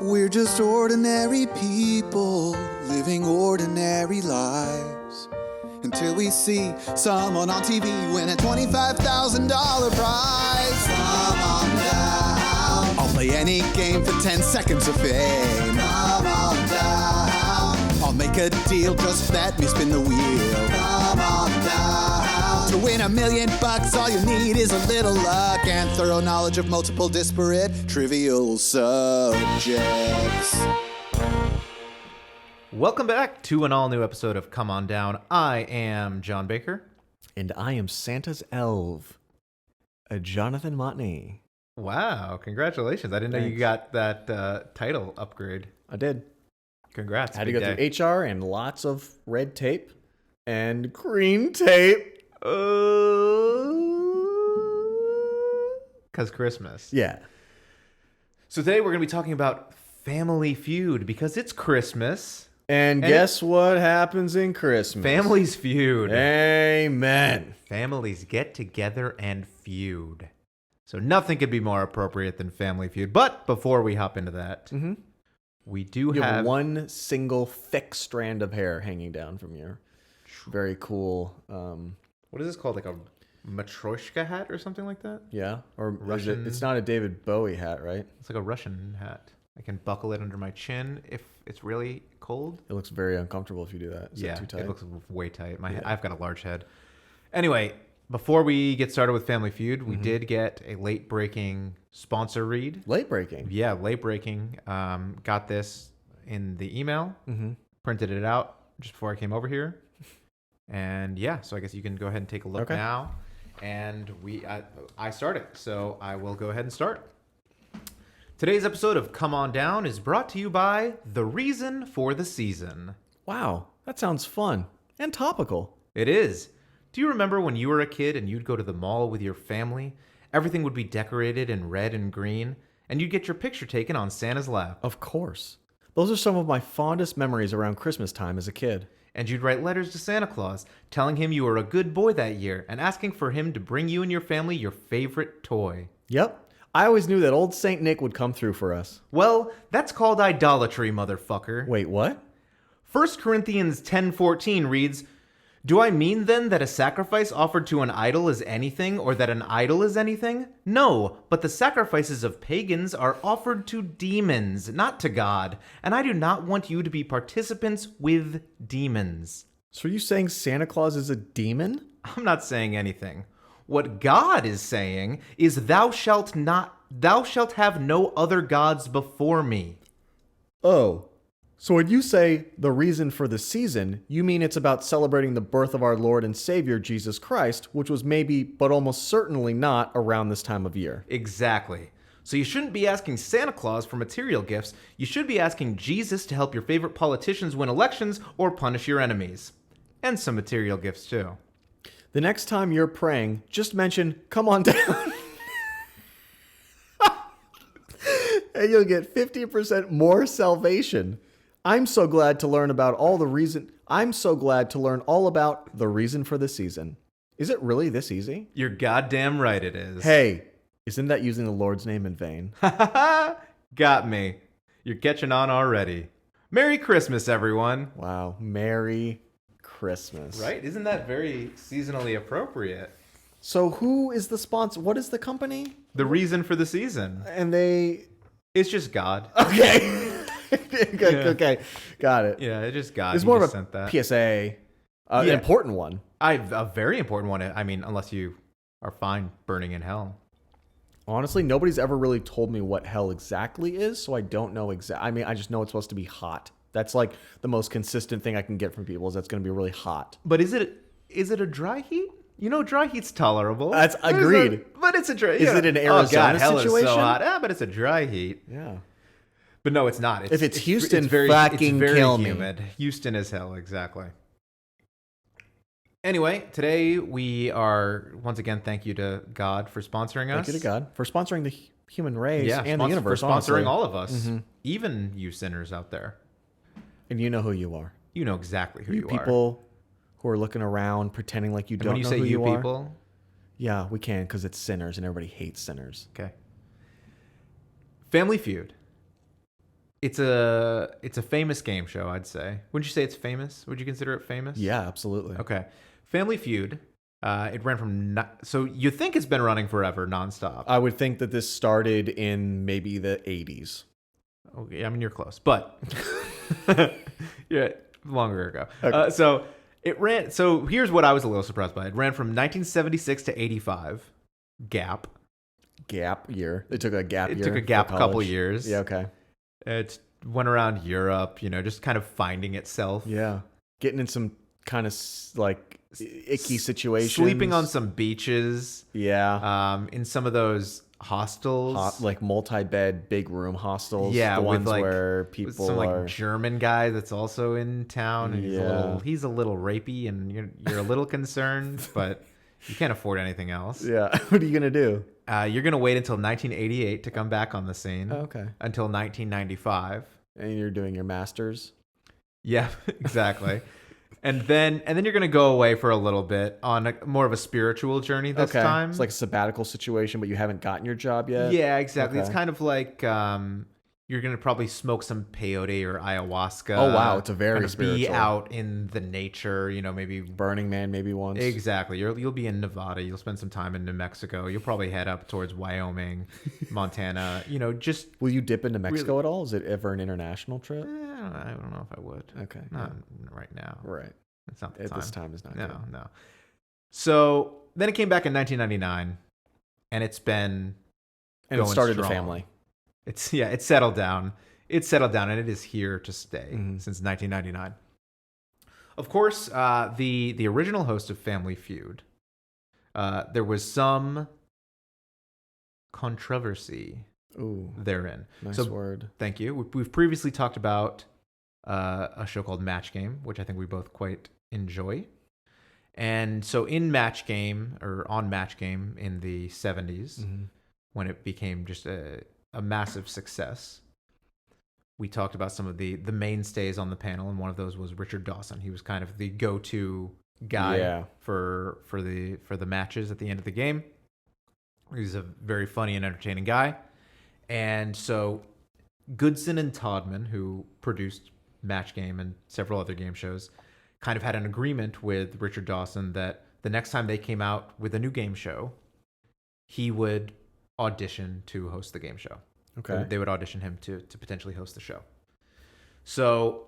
We're just ordinary people living ordinary lives until we see someone on TV win a $25,000 prize. Come on down. I'll play any game for 10 seconds of fame. Come on down. I'll make a deal, just let me spin the wheel. Come on down. To win $1 million, all you need is a little luck and thorough knowledge of multiple disparate trivial subjects. Welcome back to an all-new episode of Come On Down. I am John Baker. And I am Santa's elf, Jonathan Motney. Wow, congratulations. I didn't know you got that title upgrade. I did. Congrats. Had to go through HR and lots of red tape and green tape. Because Christmas. Yeah. So today we're going to be talking about Family Feud because it's Christmas. And guess what happens in Christmas? Families feud. Amen. Families get together and feud. So nothing could be more appropriate than Family Feud. But before we hop into that, we do You have have one single thick strand of hair hanging down from your very cool... what is this called? Like a Matryoshka hat or something like that? yeah? Or Russian- it's not a David Bowie hat, right? It's like a Russian hat. I can buckle it under my chin if it's really cold. It looks very uncomfortable if you do that. Is Yeah, it too tight? it looks way tight. I've got a large head. Anyway, before we get started with Family Feud, we did get a late-breaking sponsor read. Late breaking. Yeah, late-breaking. Got this in the email. Printed it out just before I came over here. And yeah, so I guess you can go ahead and take a look now. And I started, so I will go ahead and start. Today's episode of Come On Down is brought to you by The Reason for the Season. Wow, that sounds fun and topical. It is. Do you remember when you were a kid and you'd go to the mall with your family? Everything would be decorated in red and green, and you'd get your picture taken on Santa's lap. Of course. Those are some of my fondest memories around Christmas time as a kid. And you'd write letters to Santa Claus, telling him you were a good boy that year and asking for him to bring you and your family your favorite toy. Yep. I always knew that old Saint Nick would come through for us. Well, that's called idolatry, motherfucker. Wait, what? 1 Corinthians 10:14 reads, "Do I mean then that a sacrifice offered to an idol is anything, or that an idol is anything? No, but the sacrifices of pagans are offered to demons, not to God, and I do not want you to be participants with demons." So are you saying Santa Claus is a demon? I'm not saying anything. What God is saying is thou shalt have no other gods before me. Oh. So when you say the reason for the season, you mean it's about celebrating the birth of our Lord and Savior, Jesus Christ, which was maybe, but almost certainly not, around this time of year. Exactly. So you shouldn't be asking Santa Claus for material gifts. You should be asking Jesus to help your favorite politicians win elections or punish your enemies. And some material gifts too. The next time you're praying, just mention, "Come on down." And you'll get 50% more salvation. I'm so glad to learn about all the reason. I'm so glad to learn all about the reason for the season. Is it really this easy? You're goddamn right it is. Hey, isn't that using the Lord's name in vain? Got me. You're catching on already. Merry Christmas, everyone. Wow, Merry Christmas. Right? Isn't that very seasonally appropriate? So who is the sponsor? What is the company? The reason for the season. And they... It's just God. Okay. Okay, got it. Yeah, it's just God. It's He more of just a sent that. PSA, an Yeah. important one. A very important one. I mean, unless you are fine burning in hell. Honestly, nobody's ever really told me what hell exactly is, so I don't know I mean, I just know it's supposed to be hot. That's like the most consistent thing I can get from people is that's going to be really hot. But is it a dry heat? You know, dry heat's tolerable. That's agreed. But it's a dry. Is it an Arizona oh God, hell situation? is so hot. But it's a dry heat. Yeah. But no, it's not. If it's Houston, it's very fucking kill me. humid. Houston is hell, exactly. Anyway, today we are, once again, thank you to God for sponsoring us. Thank you to God for sponsoring the human race and the universe. For sponsoring honestly. all of us, even you sinners out there. And you know who you are. You know exactly who you are. People who are looking around pretending like you And don't when you know say who you are. people, Yeah, we can because it's sinners and everybody hates sinners. okay. Family Feud. It's a famous game show, I'd say. Wouldn't you say it's famous? Would you consider it famous? Yeah, absolutely. Okay. Family Feud. It ran from so you think it's been running forever, nonstop. I would think that this started in maybe the 80s. Okay, I mean you're close, but yeah, longer ago. Okay. So it ran. So here's what I was a little surprised by. It ran from 1976 to 85. Gap. Gap year. It took a gap year. It took a for gap couple college. years. Yeah, okay. It went around Europe, just kind of finding itself. Yeah. Getting in some kind of like icky situations. Sleeping on some beaches. Yeah. In some of those hostels. Like multi-bed, big room hostels. Yeah, the with ones where people some are... like German guy that's also in town. And he's a little rapey, and you're a little concerned, but you can't afford anything else. Yeah. What are you going to do? You're going to wait until 1988 to come back on the scene. Oh, okay. Until 1995. And you're doing your master's? Yeah, exactly. And then you're going to go away for a little bit on more of a spiritual journey this time. It's like a sabbatical situation, but you haven't gotten your job yet? Yeah, exactly. Okay. It's kind of like you're going to probably smoke some peyote or ayahuasca. Oh, wow. It's a very kind of spiritual. Be out in the nature, maybe. Burning Man maybe once. Exactly. You'll be in Nevada. You'll spend some time in New Mexico. You'll probably head up towards Wyoming, Montana. Just... Will you dip into Mexico at all? Is it ever an international trip? I don't know if I would. Okay. Not right now. Right. It's not the At time. this time is not good. No. So then it came back in 1999, and it's been And it started strong. a family. It settled down. It settled down, and it is here to stay since 1999. Of course, the original host of Family Feud, there was some controversy therein. Nice word. Thank you. We've previously talked about a show called Match Game, which I think we both quite enjoy. And so on Match Game in the 70s, when it became just a massive success, we talked about some of the mainstays on the panel, and one of those was Richard Dawson. He was kind of the go-to guy for the matches at the end of the game. He's a very funny and entertaining guy. And so Goodson and Todman, who produced Match Game and several other game shows, kind of had an agreement with Richard Dawson that the next time they came out with a new game show, he would audition to host the game show. Okay. They would audition him to potentially host the show. So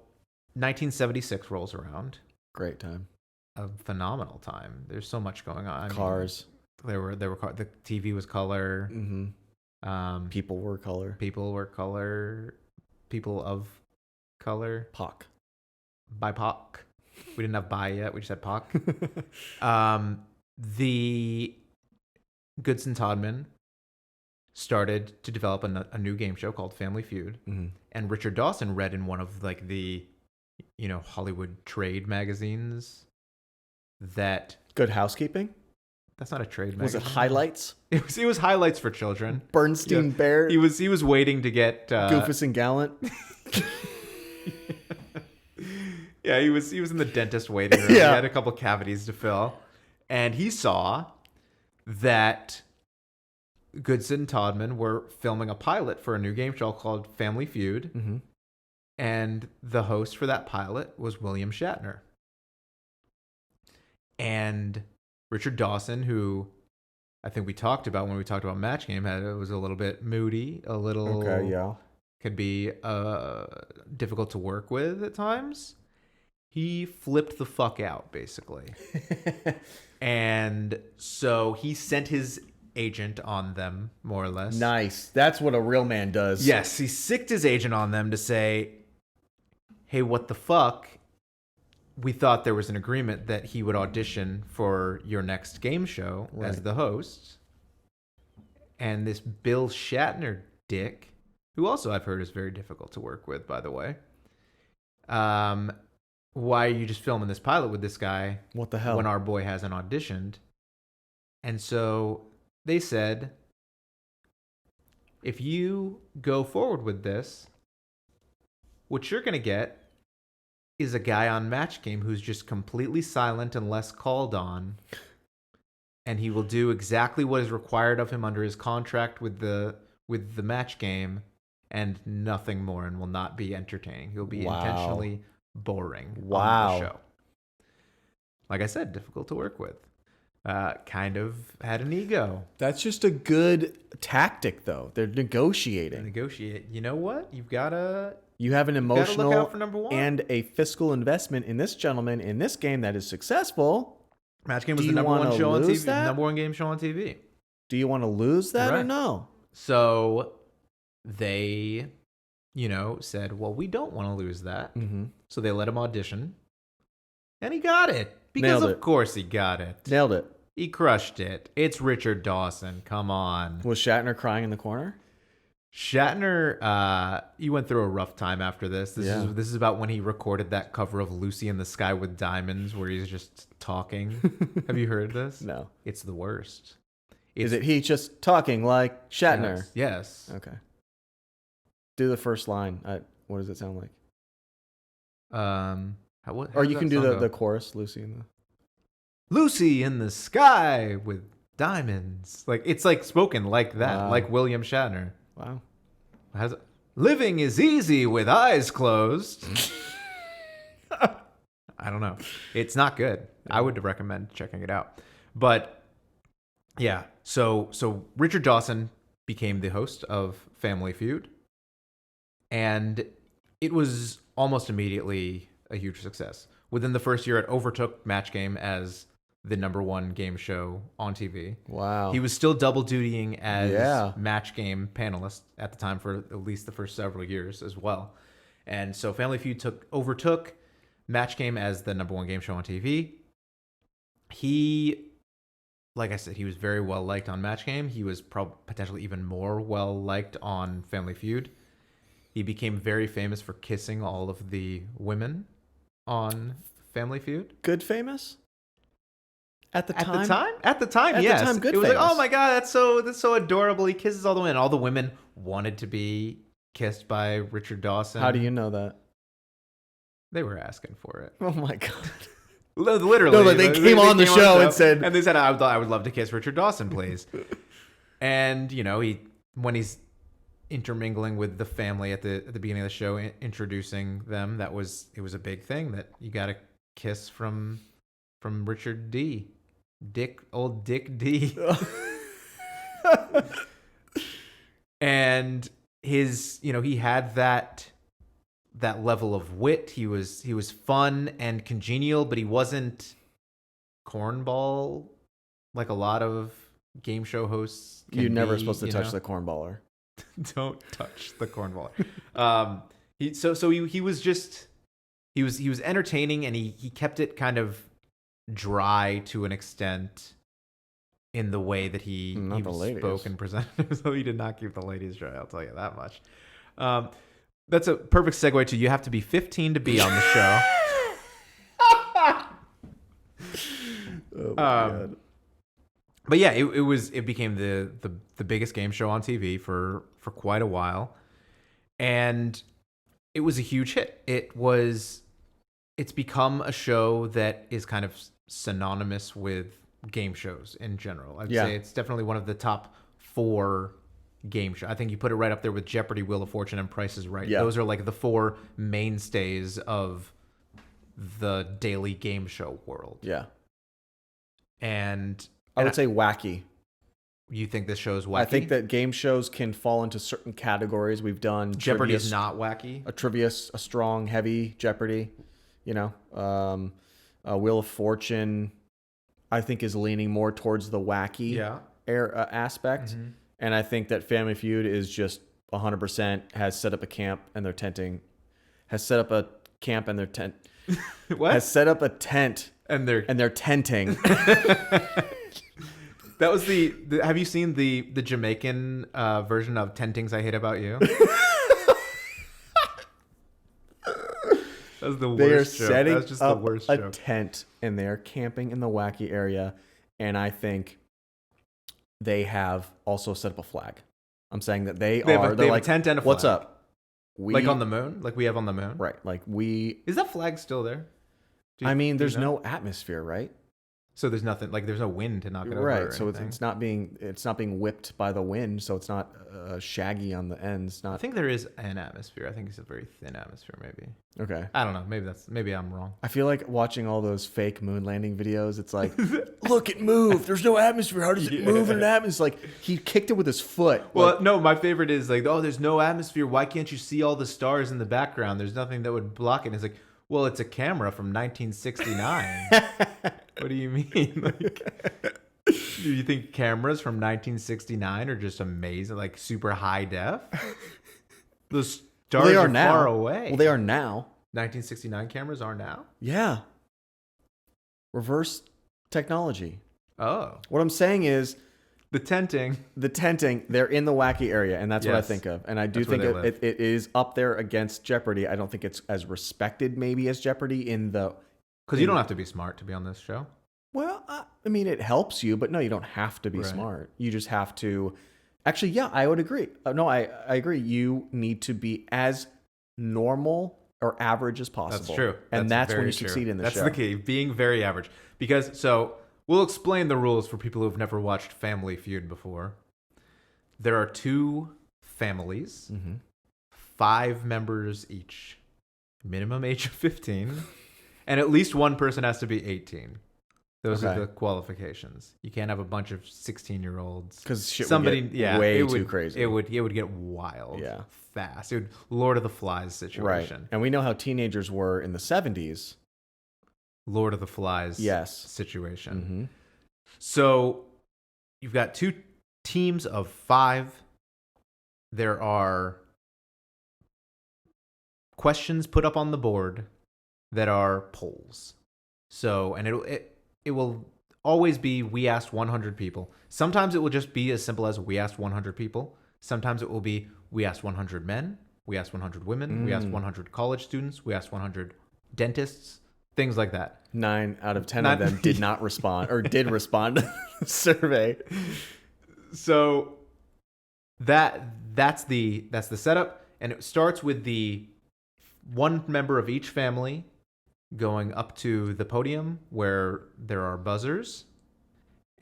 1976 rolls around. Great time. A phenomenal time. There's so much going on. Cars. There were the TV was color. Mm-hmm. People were color. People were color. People of color. POC. BIPOC. We didn't have bi yet. We just had POC. The Goodson Todman started to develop a new game show called Family Feud. And Richard Dawson read in one of like the Hollywood trade magazines that Good Housekeeping? That's not a trade Was magazine. it Highlights? It was highlights for children. Bernstein Bear? He was waiting to get Goofus and Gallant? Yeah, he was in the dentist waiting room. He had a couple cavities to fill. And he saw that Goodson and Todman were filming a pilot for a new game show called Family Feud. And the host for that pilot was William Shatner. And Richard Dawson, who I think we talked about when we talked about Match Game, was a little bit moody, a little could be difficult to work with at times. He flipped the fuck out, basically. And so he sent his agent on them, more or less. Nice. That's what a real man does. Yes, he sicked his agent on them to say, hey, what the fuck? We thought there was an agreement that he would audition for your next game show as the host. And this Bill Shatner dick, who also I've heard is very difficult to work with, by the way. Why are you just filming this pilot with this guy? What the hell? When our boy hasn't auditioned. And so they said, if you go forward with this, what you're going to get is a guy on Match Game who's just completely silent and less called on. And he will do exactly what is required of him under his contract with the Match Game. and nothing more, and will not be entertaining. He'll be Wow. intentionally boring Wow. on the show. Like I said, difficult to work with. Kind of had an ego. That's just a good tactic, though. They're negotiating. Negotiate. You know what? You have an emotional look out for number one. and a fiscal investment in this gentleman in this game that is successful. Match Game was Do the you number one wanna show on lose TV. that? Number one game show on TV. Do you want to lose that or Right. no? So they, said, well, we don't want to lose that. Mm-hmm. So they let him audition. And he got it. Because Nailed of it. course he got it. Nailed it. He crushed it. It's Richard Dawson. Come on. Was Shatner crying in the corner? Shatner, he went through a rough time after this. This Yeah. is about when he recorded that cover of Lucy in the Sky with Diamonds where he's just talking. Have you heard this? No. It's the worst. Is it he just talking like Shatner? Yes. Okay. Do the first line. What does it sound like? How Or does you that can do song the go? chorus, Lucy in the... Lucy in the Sky with Diamonds. Like it's like spoken like that, Wow. like William Shatner. Wow. Living is easy with eyes closed. I don't know. It's not good. I would recommend checking it out. But yeah, so Richard Dawson became the host of Family Feud, and it was almost immediately a huge success. Within the first year, it overtook Match Game as the number one game show on TV. Wow. He was still double dutying as Yeah. Match Game panelist at the time for at least the first several years as well. And so Family Feud overtook Match Game as the number one game show on TV. He, like I said, he was very well liked on Match Game. He was potentially even more well liked on Family Feud. He became very famous for kissing all of the women on Family Feud. Good famous? At the At time? the time, At the yes. time, good it was like, famous. oh my god, that's so adorable. He kisses all the women. All the women wanted to be kissed by Richard Dawson. How do you know that? They were asking for it. Oh my God. Literally. No, but they came on the show and said- and they said, I would love to kiss Richard Dawson, please. And when he's intermingling with the family at the beginning of the show, introducing them, it was a big thing that you got a kiss from Richard D. Old Dick D. And his, he had that level of wit. He was fun and congenial, but he wasn't cornball like a lot of game show hosts can You're never be, supposed to touch the cornballer. Don't touch the cornballer. He was entertaining, and he kept it kind of dry to an extent in the way that he spoke and presented. So he did not keep the ladies dry, I'll tell you that much. That's a perfect segue to you have to be 15 to be on the show. Oh my God. But yeah, it became the biggest game show on TV for quite a while, and it was a huge hit. It's become a show that is kind of synonymous with game shows in general. I'd say it's definitely one of the top 4 game shows. I think you put it right up there with Jeopardy, Wheel of Fortune, and Price is Right. Yeah. Those are like the 4 mainstays of the daily game show world. Yeah. And I would say wacky. you think this show is wacky? I think that game shows can fall into certain categories. We've done Jeopardy trivia, is not wacky. a strong, heavy Jeopardy. Wheel of Fortune, I think, is leaning more towards the wacky aspect. Mm-hmm. And I think that Family Feud is just 100% has set up a camp and they're tenting. Has set up a camp and they're tent. What? Has set up a tent And they're and they're tenting. that was the have you seen the Jamaican version of 10 Things I Hate About You? That was the They are worst joke. setting That was just up the worst a joke. tent and they're camping in the wacky area. And I think they have also set up a flag. I'm saying that they have are. They're a like, tent and a what's flag. up? Like on the moon? Like we have on the moon? Right. Like we. Is that flag still there? Do you There's know? no atmosphere, right? So there's nothing like there's no wind to knock it over. Right. So it's not being whipped by the wind. So it's not shaggy on the ends. I think there is an atmosphere. I think it's a very thin atmosphere, maybe. Okay. I don't know. Maybe I'm wrong. I feel like watching all those fake moon landing videos. It's like, look, it moved. There's no atmosphere. How does it move in an atmosphere? It's like he kicked it with his foot. Well, no, my favorite is like, oh, there's no atmosphere. Why can't you see all the stars in the background? There's nothing that would block it. And it's like, well, it's a camera from 1969. What do you mean? Like, do you think cameras from 1969 are just amazing, like super high def? The stars are far away. Well, they are now. 1969 cameras are now? Yeah. Reverse technology. Oh. What I'm saying is the tenting, they're in the wacky area, and that's what I Yes. think of. And I do That's where think they it is up there against Jeopardy. I don't think it's as respected maybe as Jeopardy in the... Because you don't have to be smart to be on this show. Well, I mean, it helps you, but no, you don't have to be Right. smart. You just have to... Actually, yeah, I would agree. No, I agree. You need to be as normal or average as possible. That's true. And that's when very you succeed in the show. That's the key, being very average. Because, so, we'll explain the rules for people who have never watched Family Feud before. There are 2 families, 5 members each, minimum age of 15, and at least one person has to be 18. Those are the qualifications. You can't have a bunch of 16-year-olds. Because shit would get way too crazy. It would get wild fast. It would Lord of the Flies situation. Right. And we know how teenagers were in the 70s. Lord of the Flies situation. Mm-hmm. So you've got 2 teams of 5. There are questions put up on the board that are polls. So, and it will always be, we asked 100 people. Sometimes it will just be as simple as we asked 100 people. Sometimes it will be, we asked 100 men, we asked 100 women, we asked 100 college students, we asked 100 dentists, things like that. 9 out of 10 of them did not respond or did respond to the survey. So that's the setup, and it starts with the one member of each family going up to the podium where there are buzzers,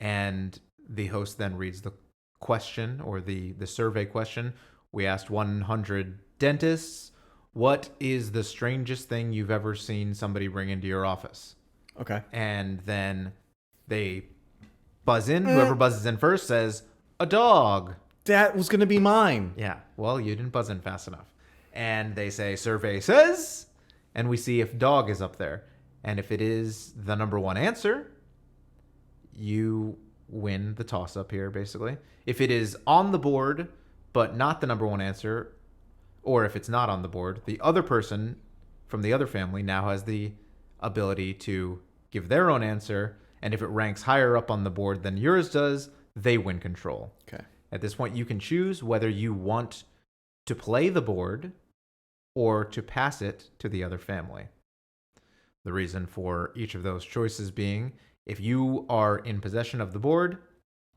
and the host then reads the question or the survey question. We asked 100 dentists, what is the strangest thing you've ever seen somebody bring into your office? Okay. And then they buzz in. Whoever buzzes in first says, a dog. That was going to be mine. Yeah. Well, you didn't buzz in fast enough. And they say, survey says, and we see if dog is up there. And if it is the number 1 answer, you win the toss up here, basically. If it is on the board, but not the number 1 answer, or if it's not on the board, the other person from the other family now has the ability to give their own answer. And if it ranks higher up on the board than yours does, they win control. Okay. At this point, you can choose whether you want to play the board or to pass it to the other family. The reason for each of those choices being, if you are in possession of the board,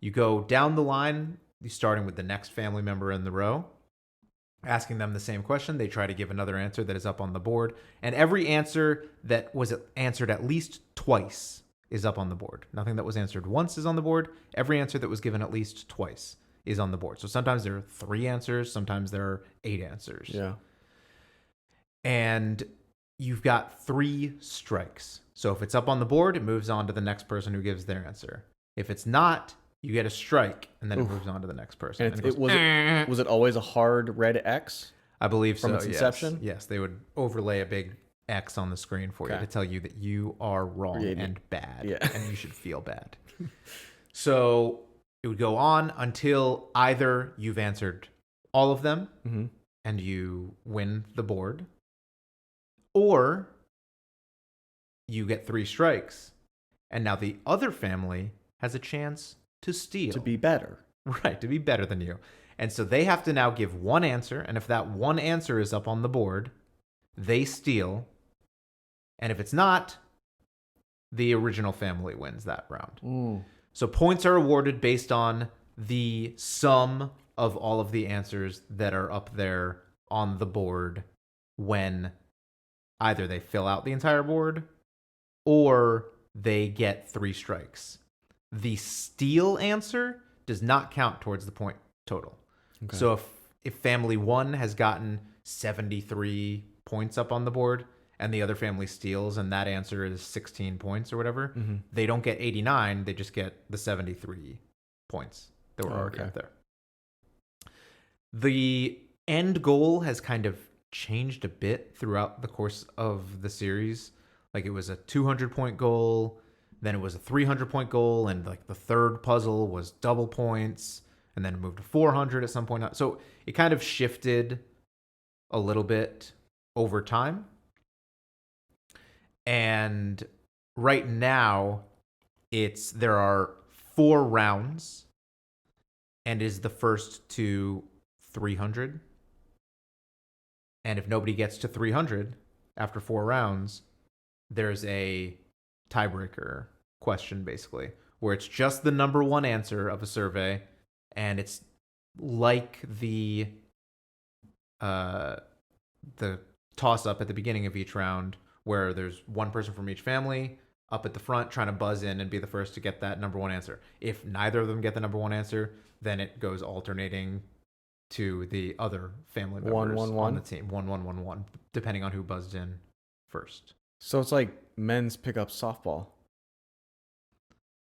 you go down the line, starting with the next family member in the row, asking them the same question. They try to give another answer that is up on the board, and every answer that was answered at least twice is up on the board. Nothing that was answered once is on the board. Every answer that was given at least twice is on the board. So sometimes there are 3 answers, sometimes there are 8 answers. Yeah. And you've got 3 strikes. So if it's up on the board, it moves on to the next person who gives their answer. If it's not, you get a strike, and then it moves on to the next person. And was it always a hard red X? I believe from so. its inception? Yes, they would overlay a big X on the screen for you to tell you that you are wrong and bad, and you should feel bad. So it would go on until either you've answered all of them and you win the board, or you get 3 strikes, and now the other family has a chance to steal. To be better. Right, to be better than you. And so they have to now give 1 answer, and if that 1 answer is up on the board, they steal. And if it's not, the original family wins that round. So points are awarded based on the sum of all of the answers that are up there on the board when either they fill out the entire board or they get 3 strikes. The steal answer does not count towards the point total. Okay. So if family 1 has gotten 73 points up on the board and the other family steals and that answer is 16 points or whatever, they don't get 89, they just get the 73 points that were already up there. The end goal has kind of changed a bit throughout the course of the series. Like it was a 200-point goal, then it was a 300-point goal, and like the third puzzle was double points, and then it moved to 400 at some point. So it kind of shifted a little bit over time. And right now, there are 4 rounds, and is the first to 300. And if nobody gets to 300 after 4 rounds, there's a tiebreaker question, basically, where it's just the number 1 answer of a survey, and it's like the toss-up at the beginning of each round, where there's one person from each family up at the front trying to buzz in and be the first to get that number 1 answer. If neither of them get the number 1 answer, then it goes alternating to the other family members on the team. 1-1-1-1, depending on who buzzed in first. So it's like men's pickup softball.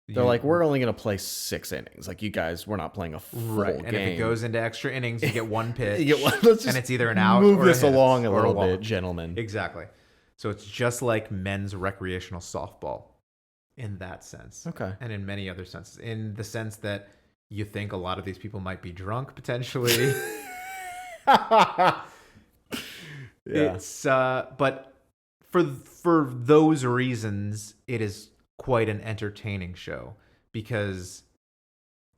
They're like, we're only going to play 6 innings. Like, you guys, we're not playing a full game. And if it goes into extra innings, you get 1 pitch. And it's either an out move or this a hit along a little bit, gentlemen. Exactly. So it's just like men's recreational softball in that sense. Okay. And in many other senses. In the sense that you think a lot of these people might be drunk, potentially. It's but for those reasons, it is quite an entertaining show because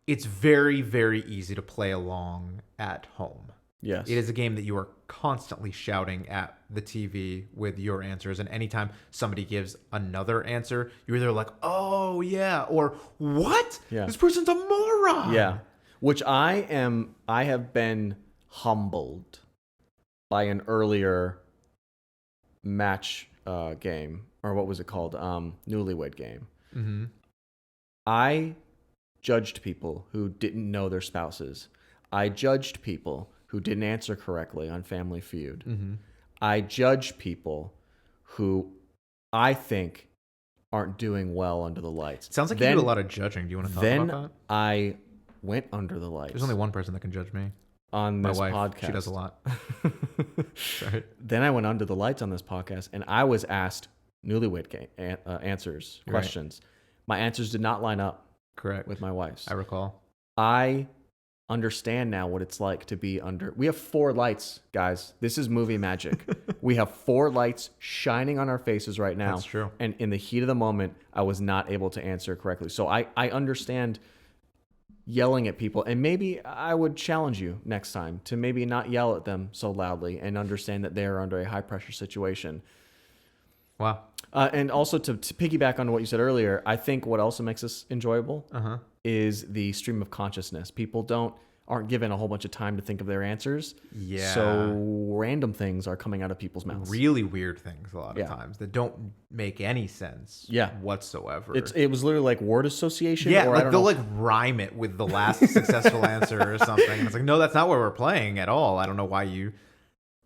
it's very, very easy to play along at home. Yes. It is a game that you are constantly shouting at the TV with your answers. And anytime somebody gives another answer, you're either like, oh, yeah, or what? Yeah. This person's a moron. Yeah. Which I have been humbled by an earlier match game, or what was it called? Newlywed game. Mm-hmm. I judged people who didn't know their spouses. I judged people who didn't answer correctly on Family Feud. Mm-hmm. I judge people who I think aren't doing well under the lights. It sounds like you do a lot of judging. Do you want to talk about that? Then I went under the lights. There's only one person that can judge me. On this podcast. She does a lot. Sorry. Then I went under the lights on this podcast, and I was asked newlywed answers, questions. My answers did not line up with my wife's. I recall. I understand now what it's like to be under. We have 4 lights, guys. This is movie magic. We have 4 lights shining on our faces right now. That's true. And in the heat of the moment, I was not able to answer correctly. So I understand yelling at people, and maybe I would challenge you next time to maybe not yell at them so loudly and understand that they are under a high pressure situation. Wow. And also to piggyback on what you said earlier, I think what also makes this enjoyable is the stream of consciousness. People aren't given a whole bunch of time to think of their answers. Yeah. So random things are coming out of people's mouths. Really weird things a lot of times that don't make any sense whatsoever. It was literally like word association. Yeah, or they'll like rhyme it with the last successful answer or something. And it's like, no, that's not what we're playing at all. I don't know why you...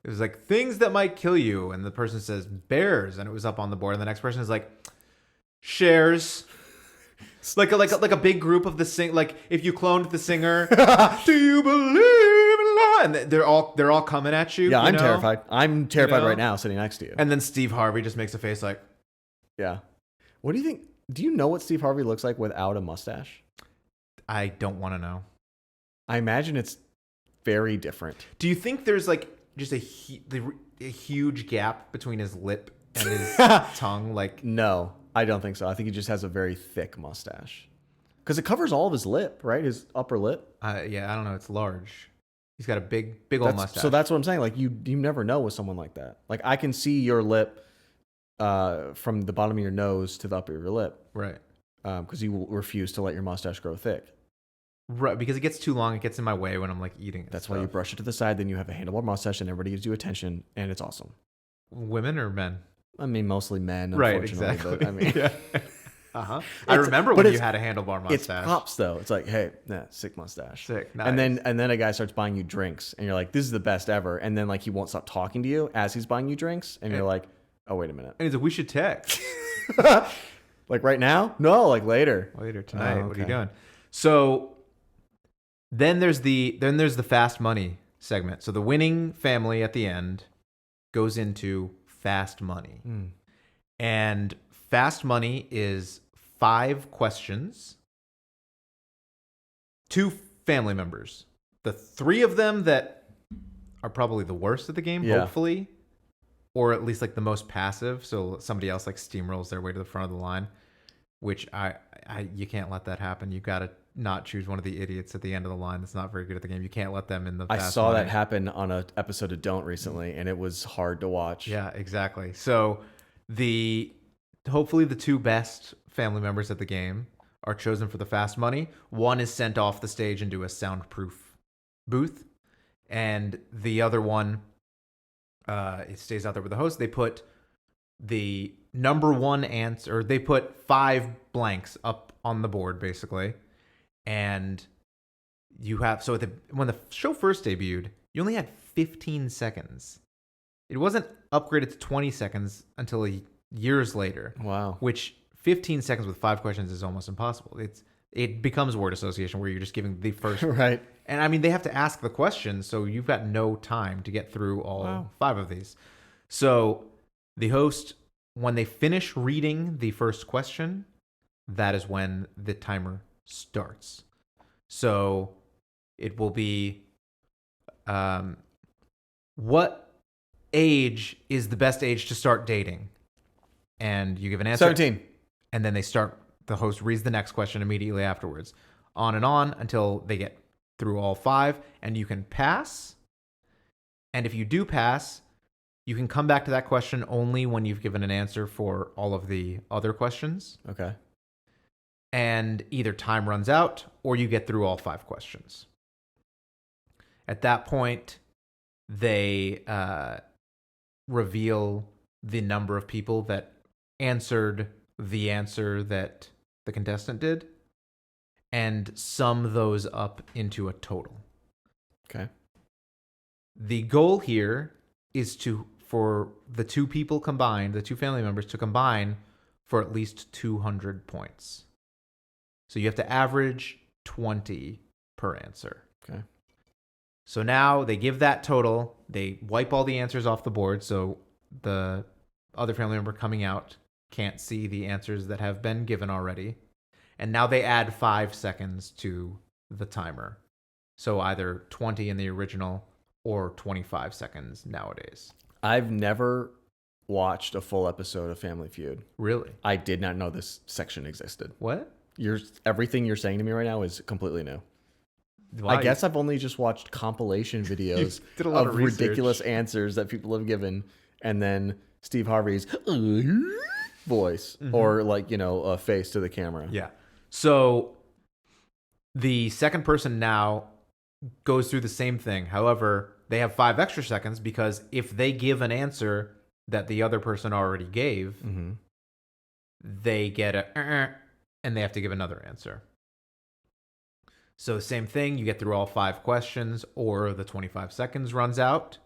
It was like, things that might kill you. And the person says, bears. And it was up on the board. And the next person is like, shares. It's like a big group of the sing. Like, if you cloned the singer, do you believe in love? And they're all coming at you. Yeah, I'm terrified. I'm terrified right now sitting next to you. And then Steve Harvey just makes a face like... Yeah. What do you think? Do you know what Steve Harvey looks like without a mustache? I don't want to know. I imagine it's very different. Do you think there's like... just a huge gap between his lip and his tongue? Like, no, I don't think so. I think he just has a very thick mustache because it covers all of his lip, right? His upper lip. Yeah, I don't know. It's large. He's got a big old mustache. So that's what I'm saying. Like, you never know with someone like that. Like, I can see your lip from the bottom of your nose to the upper of your lip, right? Because you refuse to let your mustache grow thick. Right, because it gets too long. It gets in my way when I'm like eating. That's why you brush it to the side. Then you have a handlebar mustache, and everybody gives you attention, and it's awesome. Women or men? I mean, mostly men. Right, exactly. But, I mean, I remember but when you it's- had a handlebar It's mustache. props though. It's like, hey, sick mustache. Sick, And nice. then a guy starts buying you drinks, and you're like, this is the best ever. And then like he won't stop talking to you as he's buying you drinks, and you're like, oh wait a minute. And he's like, we should text Like right now? No, like later. later tonight. Oh, What are you okay. doing? So then there's the fast money segment. So the winning family at the end goes into fast money. And fast money is 5 questions, 2 family members. The 3 of them that are probably the worst at the game, Yeah. hopefully, or at least like the most passive. So somebody else like steamrolls their way to the front of the line, which I you can't let that happen. You got to not choose one of the idiots at the end of the line that's not very good at the game. You can't let them in the I fast saw money. that happen on an episode of Don't recently, and it was hard to watch. Yeah, exactly. So hopefully the 2 best family members at the game are chosen for the fast money. One is sent off the stage into a soundproof booth, and the other one it stays out there with the host. They put the number 1 answer, or they put 5 blanks up on the board basically, and you have when the show first debuted, you only had 15 seconds. It wasn't upgraded to 20 seconds until years later. Wow. Which 15 seconds with 5 questions is almost impossible. It becomes word association where you're just giving the first. Right. And I mean, they have to ask the questions, so you've got no time to get through all 5 of these. So the host, when they finish reading the first question, that is when the timer starts. So it will be, what age is the best age to start dating? And you give an answer. 17. And then the host reads the next question immediately afterwards. On and on until they get through all 5, and you can pass. And if you do pass, you can come back to that question only when you've given an answer for all of the other questions. Okay. And either time runs out or you get through all 5 questions. At that point, they reveal the number of people that answered the answer that the contestant did and sum those up into a total. Okay. The goal here is for the 2 people combined, the 2 family members to combine for at least 200 points. So you have to average 20 per answer. Okay. So now they give that total. They wipe all the answers off the board, so the other family member coming out can't see the answers that have been given already. And now they add 5 seconds to the timer. So either 20 in the original or 25 seconds nowadays. I've never watched a full episode of Family Feud. Really? I did not know this section existed. What? Everything you're saying to me right now is completely new. Wow, I guess I've only just watched compilation videos did a lot of of research. ridiculous answers that people have given, and then Steve Harvey's voice or like, a face to the camera. Yeah. So the second person now goes through the same thing. However, they have 5 extra seconds because if they give an answer that the other person already gave, they get and they have to give another answer. So same thing, you get through all 5 questions or the 25 seconds runs out.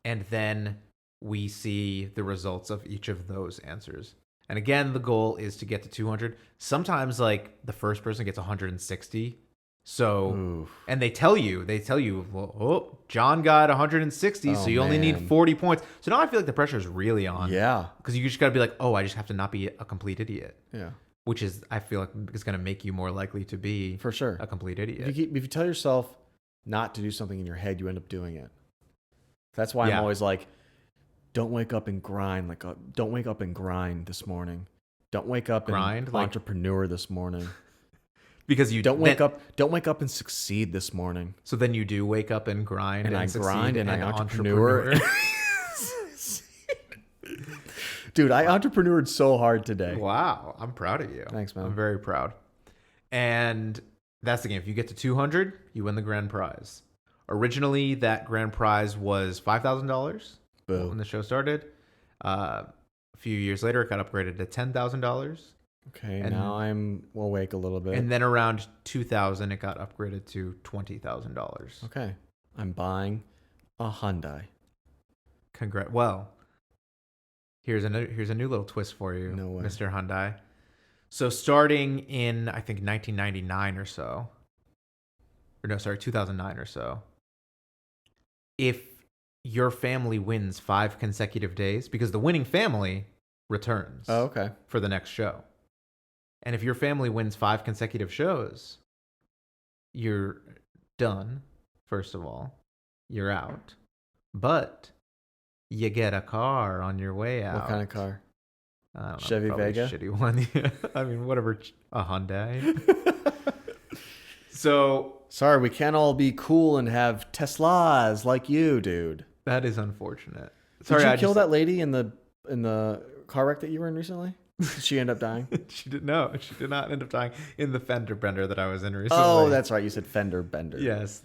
And then we see the results of each of those answers. And again, the goal is to get to 200. Sometimes like the first person gets 160. So, Oof. and they tell you, well, oh, John got 160, so you only need man. 40 points. So now I feel like the pressure is really on. Yeah. Because you just got to be like, oh, I just have to not be a complete idiot. Yeah. Which is, I feel like, is going to make you more likely to be For sure. a complete idiot. If you tell yourself not to do something in your head, you end up doing it. That's why Yeah. I'm always like, don't wake up and grind. Don't wake up and grind this morning. Don't wake up Grind? and Like- entrepreneur this morning. Because you Don't wake up and succeed this morning. So then you do wake up and grind And I succeed grind and I and entrepreneur. Dude, I entrepreneured so hard today. Wow, I'm proud of you. Thanks, man. I'm very proud. And that's the game. If you get to 200, you win the grand prize. Originally, that grand prize was $5,000 Boo. when the show started. A few years later, it got upgraded to $10,000. Okay, And- now I'm awake a little bit. And then around 2000, it got upgraded to $20,000. Okay, I'm buying a Hyundai. Well, here's a new little twist for you, No way. Mr. Hyundai. So starting in, I think, 1999 or so, or no, sorry, 2009 or so, if your family wins 5 consecutive days, because the winning family returns Oh, okay. for the next show. And if your family wins 5 consecutive shows, you're done, first of all. You're out. But you get a car on your way out. What kind of car? I don't know, Chevy probably a Vega? shitty one. Yeah. I mean, whatever. A Hyundai. So Sorry, we can't all be cool and have Teslas like you, dude. that is unfortunate. Did you kill that lady in the car wreck that you were in recently? Did she end up dying? She did not end up dying in the fender bender that I was in recently. Oh, that's right. You said fender bender. yes.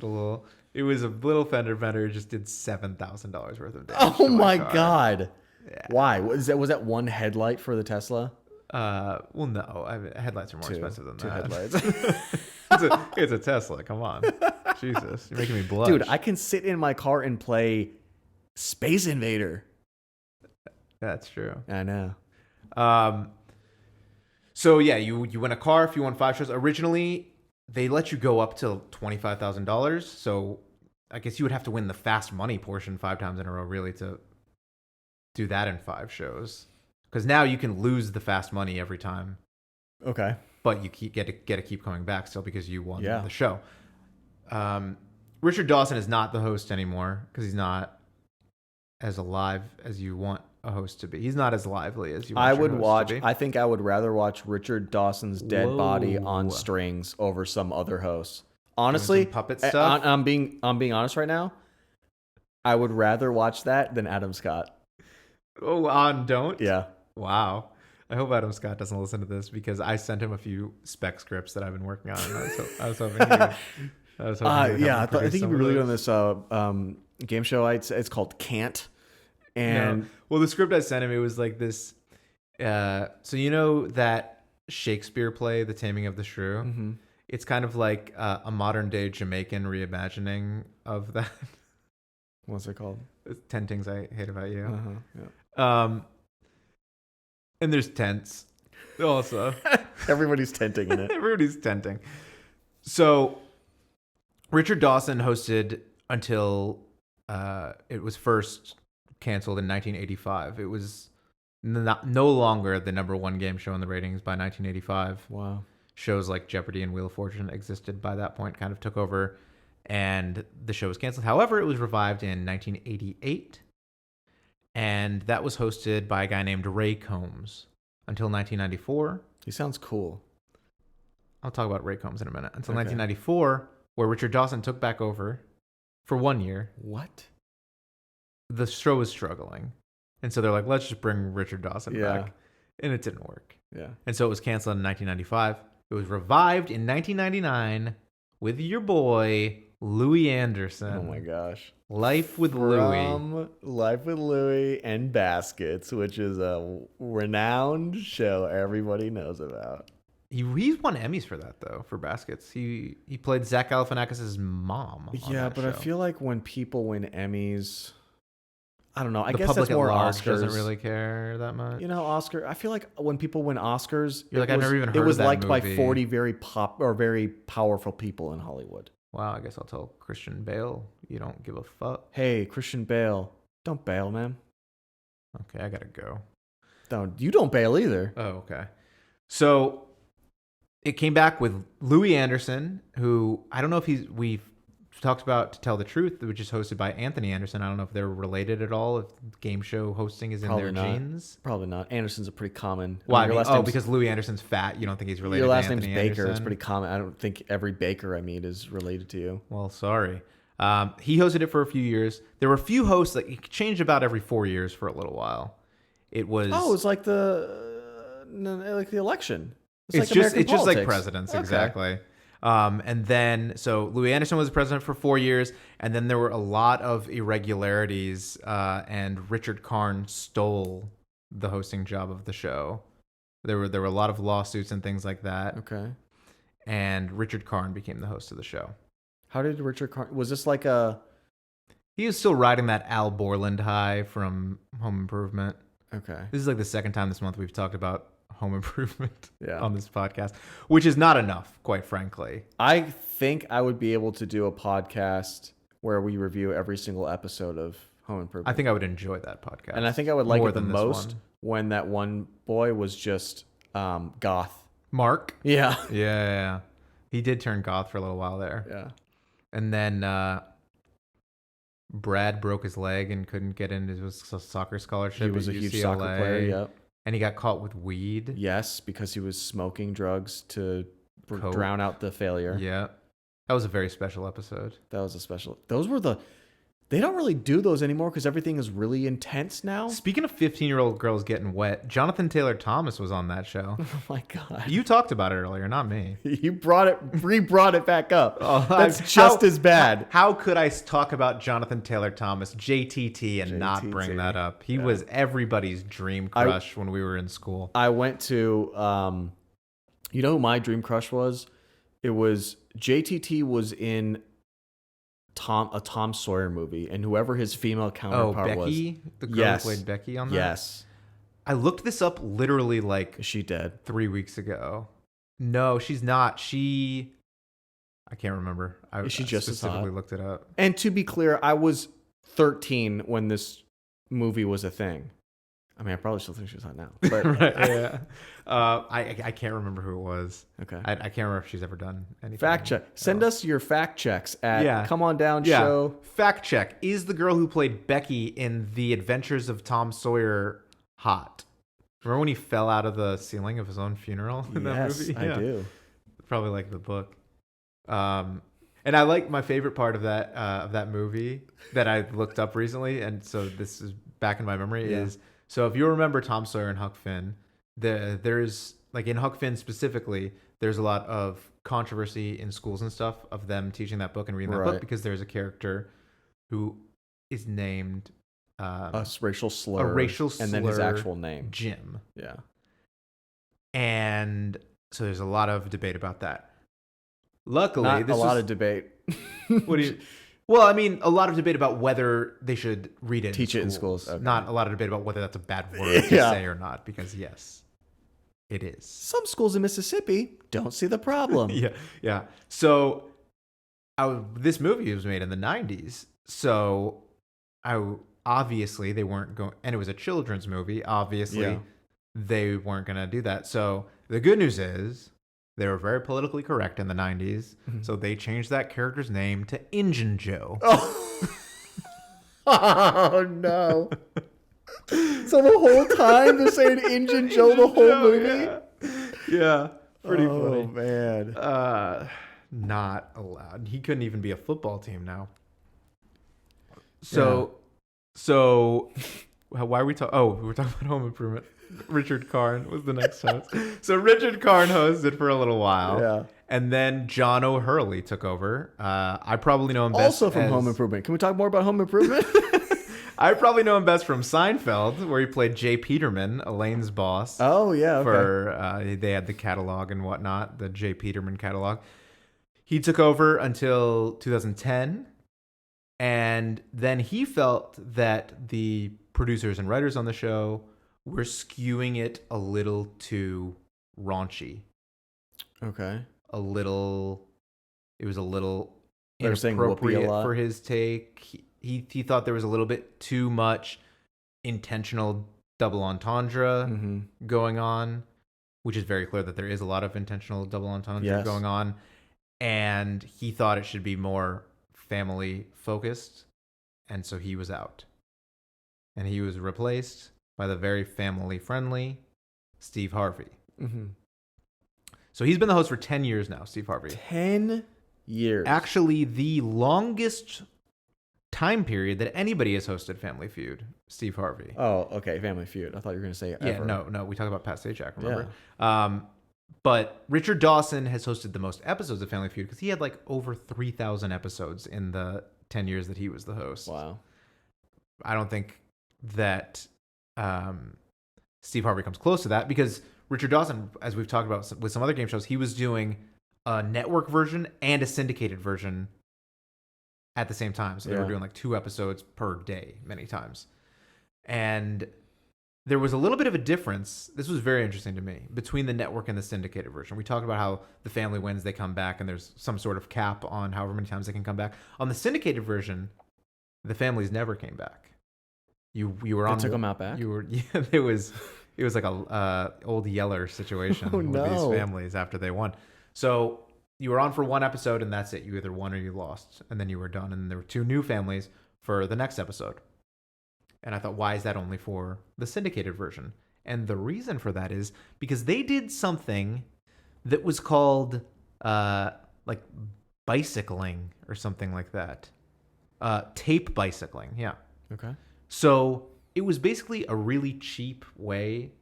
It was a little fender bender. It just did $7,000 worth of damage. Oh to my car. God. Yeah. Why? Was that one headlight for the Tesla? Well, no. Headlights are more expensive than Two that. headlights. It's a Tesla. Come on, Jesus, you're making me blush, Dude, I can sit in my car and play Space Invader. That's true. I know. So yeah, you win a car if you won 5 shows. Originally, they let you go up to $25,000. So I guess you would have to win the fast money portion 5 times in a row, really, to do that in 5 shows. Because now you can lose the fast money every time, Okay. but you get to keep coming back still because you won Yeah. the show. Richard Dawson is not the host anymore because he's not as alive as you want a host to be. He's not as lively as you want I your would host watch. to be. I think I would rather watch Richard Dawson's dead body on Whoa. strings over some other host. Honestly, some puppet stuff? I'm being honest right now. I would rather watch that than Adam Scott. Oh, on don't? Yeah. Wow. I hope Adam Scott doesn't listen to this because I sent him a few spec scripts that I've been working on. And I was hoping he would. Yeah. I think you'd be really good on this game show. It's called Can't. And No. Well, the script I sent him, it was like this. So you know that Shakespeare play, The Taming of the Shrew? Mm-hmm. It's kind of like a modern day Jamaican reimagining of that. What's it called? 10 Things I Hate About You. Uh-huh. Yeah. And there's tents also. Everybody's tenting in it. Everybody's tenting. So Richard Dawson hosted until it was first canceled in 1985. It was no longer the number 1 game show in the ratings by 1985. Wow. Shows like Jeopardy and Wheel of Fortune existed by that point, kind of took over, and the show was canceled. However, it was revived in 1988, and that was hosted by a guy named Ray Combs until 1994. He sounds cool. I'll talk about Ray Combs in a minute. Until Okay. 1994, where Richard Dawson took back over for 1 year. What? The show was struggling, and so they're like, let's just bring Richard Dawson back, and it didn't work. Yeah. And so it was canceled in 1995. It was revived in 1999 with your boy Louis Anderson. Oh my gosh. Life with Louis. From Life with Louis and Baskets, which is a renowned show everybody knows about. He's won Emmys for that though, for Baskets. He played Zach Galifianakis' mom. On Yeah, that but show. I feel like when people win Emmys, I don't know. I the guess public that's more at large Oscars. doesn't really care that much. You know, Oscar. I feel like when people win Oscars, You're like, it I've was- never even heard It of was that liked by movie. 40 very very powerful people in Hollywood. Wow, I guess I'll tell Christian Bale you don't give a fuck. Hey, Christian Bale, don't bail, man. Okay, I gotta go. You don't bail either. Oh, okay. So it came back with Louis Anderson, who I don't know if we've talked about To Tell the Truth, which is hosted by Anthony Anderson. I don't know if they're related at all, if game show hosting is in Probably their not. genes. Probably not. Anderson's a pretty common. Why? your I mean, last name's- because Louis Anderson's fat. You don't think he's related your last to Anthony name's Baker. Anderson? It's pretty common. I don't think every baker I meet is related to you. Well, sorry. He hosted it for a few years. There were a few hosts that he changed about every 4 years for a little while. It was... Oh, it's like the election. It's like American just like politics. presidents, Okay. exactly. And then, so Louis Anderson was president for 4 years, and then there were a lot of irregularities, and Richard Karn stole the hosting job of the show. There were a lot of lawsuits and things like that. Okay. And Richard Karn became the host of the show. How did Richard Karn... Was this like a... He was still riding that Al Borland high from Home Improvement. Okay. This is like the second time this month we've talked about Home Improvement Yeah. on this podcast, which is not enough, quite frankly. I think I would be able to do a podcast where we review every single episode of Home Improvement. I think I would enjoy that podcast. And I think I would like more it the than this most one. when that one boy was just goth. Mark. Yeah. Yeah. He did turn goth for a little while there. Yeah. And then Brad broke his leg and couldn't get into his soccer scholarship. He was a at huge UCLA, soccer player, yep. And he got caught with weed. Yes, because he was smoking drugs to Coke. drown out the failure. Yeah. That was a very special episode. That was a special... Those were the... They don't really do those anymore because everything is really intense now. Speaking of 15-year-old girls getting wet, Jonathan Taylor Thomas was on that show. Oh my God. You talked about it earlier, not me. You brought it back up. Oh, That's just as bad. How could I talk about Jonathan Taylor Thomas, JTT, and not JTT. bring that up? He was everybody's dream crush when we were in school. I went to, you know who my dream crush was? It was JTT was in a Tom Sawyer movie, and whoever his female counterpart was. Becky? The girl Yes. who played Becky on that? Yes. I looked this up literally like Is she dead? 3 weeks ago. No, she's not. I can't remember. Is she just as specifically hot? looked it up. And to be clear, I was 13 when this movie was a thing. I mean, I probably still think she's hot now. But Right, yeah. I can't remember who it was. Okay. I can't remember if she's ever done anything. Fact check. Send us your fact checks at Come On Down Yeah. Show. Fact check. Is the girl who played Becky in The Adventures of Tom Sawyer hot? Remember when he fell out of the ceiling of his own funeral in that Yes, movie? I do. Probably like the book. And I like my favorite part of that movie that I looked up recently, and so this is back in my memory, is so if you remember Tom Sawyer and Huck Finn, there's like in Huck Finn specifically, there's a lot of controversy in schools and stuff of them teaching that book and reading that book because there's a character who is named A racial slur. a racial slur, and then his actual name. Jim. Yeah. And so there's a lot of debate about that. Luckily, Not this a lot of debate. What do you? Well, I mean, a lot of debate about whether they should read it, Teach it in schools. Okay. Not a lot of debate about whether that's a bad word to say or not. Because yes, it is. Some schools in Mississippi don't see the problem. Yeah. So, this movie was made in the 90s. So, obviously they weren't going, and it was a children's movie. Obviously, they weren't going to do that. So the good news is they were very politically correct in the 90s. Mm-hmm. So they changed that character's name to Injun Joe. Oh no. So the whole time they're saying Injun Joe the whole movie? Yeah. Pretty Oh funny. man. Not allowed. He couldn't even be a football team now. So why are we talking? Oh, we were talking about Home Improvement. Richard Karn was the next host. So Richard Karn hosted for a little while. Yeah. And then John O'Hurley took over. I probably know him best Also from Home Improvement. Can we talk more about Home Improvement? I probably know him best from Seinfeld, where he played Jay Peterman, Elaine's boss. Oh yeah. Okay. For they had the catalog and whatnot, the Jay Peterman catalog. He took over until 2010, and then he felt that the producers and writers on the show were skewing it a little too raunchy. Okay. It was a little They were saying whoopee a inappropriate lot. for his take. He thought there was a little bit too much intentional double entendre going on, which is very clear that there is a lot of intentional double entendre going on. And he thought it should be more family focused. And so he was out. And he was replaced by the very family friendly Steve Harvey. Mm-hmm. So he's been the host for 10 years now, Steve Harvey. 10 years. Actually, the longest time period that anybody has hosted Family Feud, Steve Harvey. Oh, okay. Family Feud. I thought you were going to say ever. Yeah, no. We talk about Pat Sajak, remember? Yeah. But Richard Dawson has hosted the most episodes of Family Feud because he had like over 3,000 episodes in the 10 years that he was the host. Wow. I don't think that Steve Harvey comes close to that because Richard Dawson, as we've talked about with some other game shows, he was doing a network version and a syndicated version at the same time. So they were doing like 2 episodes per day many times. And there was a little bit of a difference. This was very interesting to me between the network and the syndicated version. We talked about how the family wins, they come back, and there's some sort of cap on however many times they can come back. On the syndicated version, the families never came back. You were on. They took them out back. You were. Yeah, it was like a old Yeller situation with these families after they won. So you were on for 1 episode, and that's it. You either won or you lost, and then you were done. And there were 2 new families for the next episode. And I thought, why is that only for the syndicated version? And the reason for that is because they did something that was called like bicycling or something like that. Tape bicycling, yeah. Okay. So it was basically a really cheap way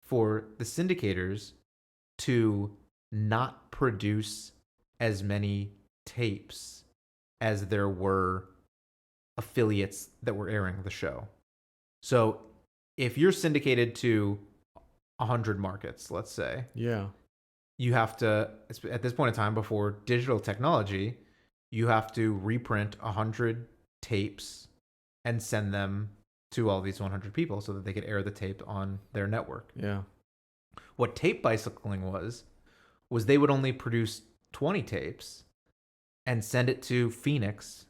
for the syndicators to not produce as many tapes as there were affiliates that were airing the show. So if you're syndicated to 100 markets, let's say, you have to, at this point in time before digital technology, you have to reprint 100 tapes and send them to all these 100 people so that they could air the tape on their network. Yeah. What tape bicycling was they would only produce 20 tapes and send it to Phoenix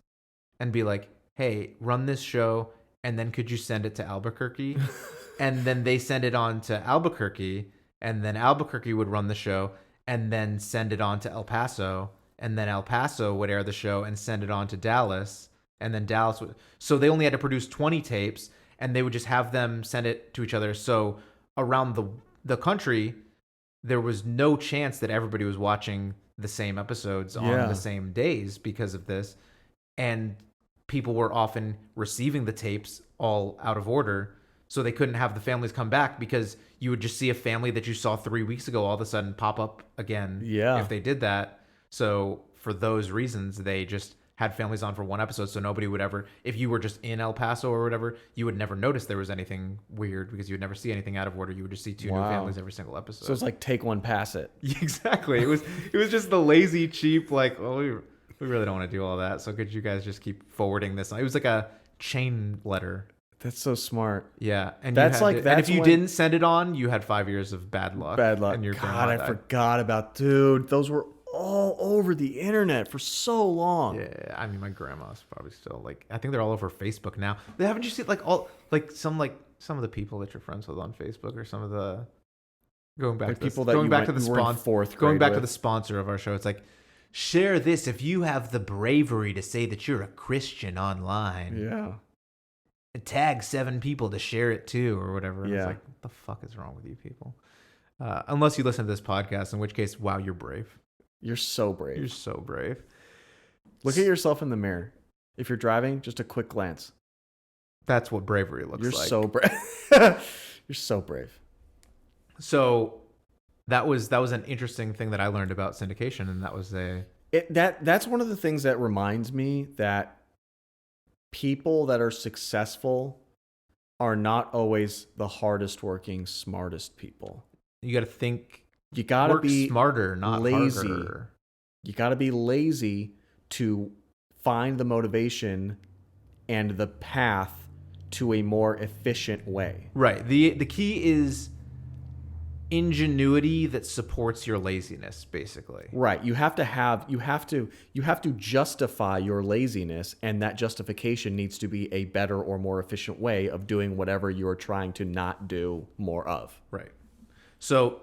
and be like, hey, run this show, and then could you send it to Albuquerque? And then they send it on to Albuquerque, and then Albuquerque would run the show and then send it on to El Paso, and then El Paso would air the show and send it on to Dallas, and then Dallas would... So they only had to produce 20 tapes, and they would just have them send it to each other. So around the country, there was no chance that everybody was watching the same episodes on the same days because of this. And people were often receiving the tapes all out of order, so they couldn't have the families come back because you would just see a family that you saw 3 weeks ago all of a sudden pop up again if they did that. So for those reasons, they just had families on for 1 episode, so nobody would ever, if you were just in El Paso or whatever, you would never notice there was anything weird because you would never see anything out of order. You would just see 2 new families every single episode. So it's like take one, pass it. Exactly. It was just the lazy, cheap, like, oh, we really don't want to do all that. So could you guys just keep forwarding this? It was like a chain letter. That's so smart. Yeah, and that's and if you didn't send it on, you had 5 years of bad luck. Bad luck. And your God, I forgot about, dude. Those were all over the internet for so long. Yeah, I mean, my grandma's probably still like. I think they're all over Facebook now. Haven't you seen some of the people that you're friends with on Facebook, or some of the going back to people that going back to the sponsor, going back to the sponsor of our show. It's like, share this if you have the bravery to say that you're a Christian online. Yeah. And tag 7 people to share it too, or whatever. And yeah. It's like, what the fuck is wrong with you people? Unless you listen to this podcast, in which case, wow, you're brave. You're so brave. You're so brave. Look at yourself in the mirror. If you're driving, just a quick glance. That's what bravery looks like. You're so brave. You're so brave. So that was an interesting thing that I learned about syndication, and that was that's one of the things that reminds me that people that are successful are not always the hardest working, smartest people. You got to think. You got to be smarter, not lazy. Harder. You got to be lazy to find the motivation and the path to a more efficient way. Right. The key is ingenuity that supports your laziness, basically. Right. You have to justify your laziness, and that justification needs to be a better or more efficient way of doing whatever you're trying to not do more of. Right. So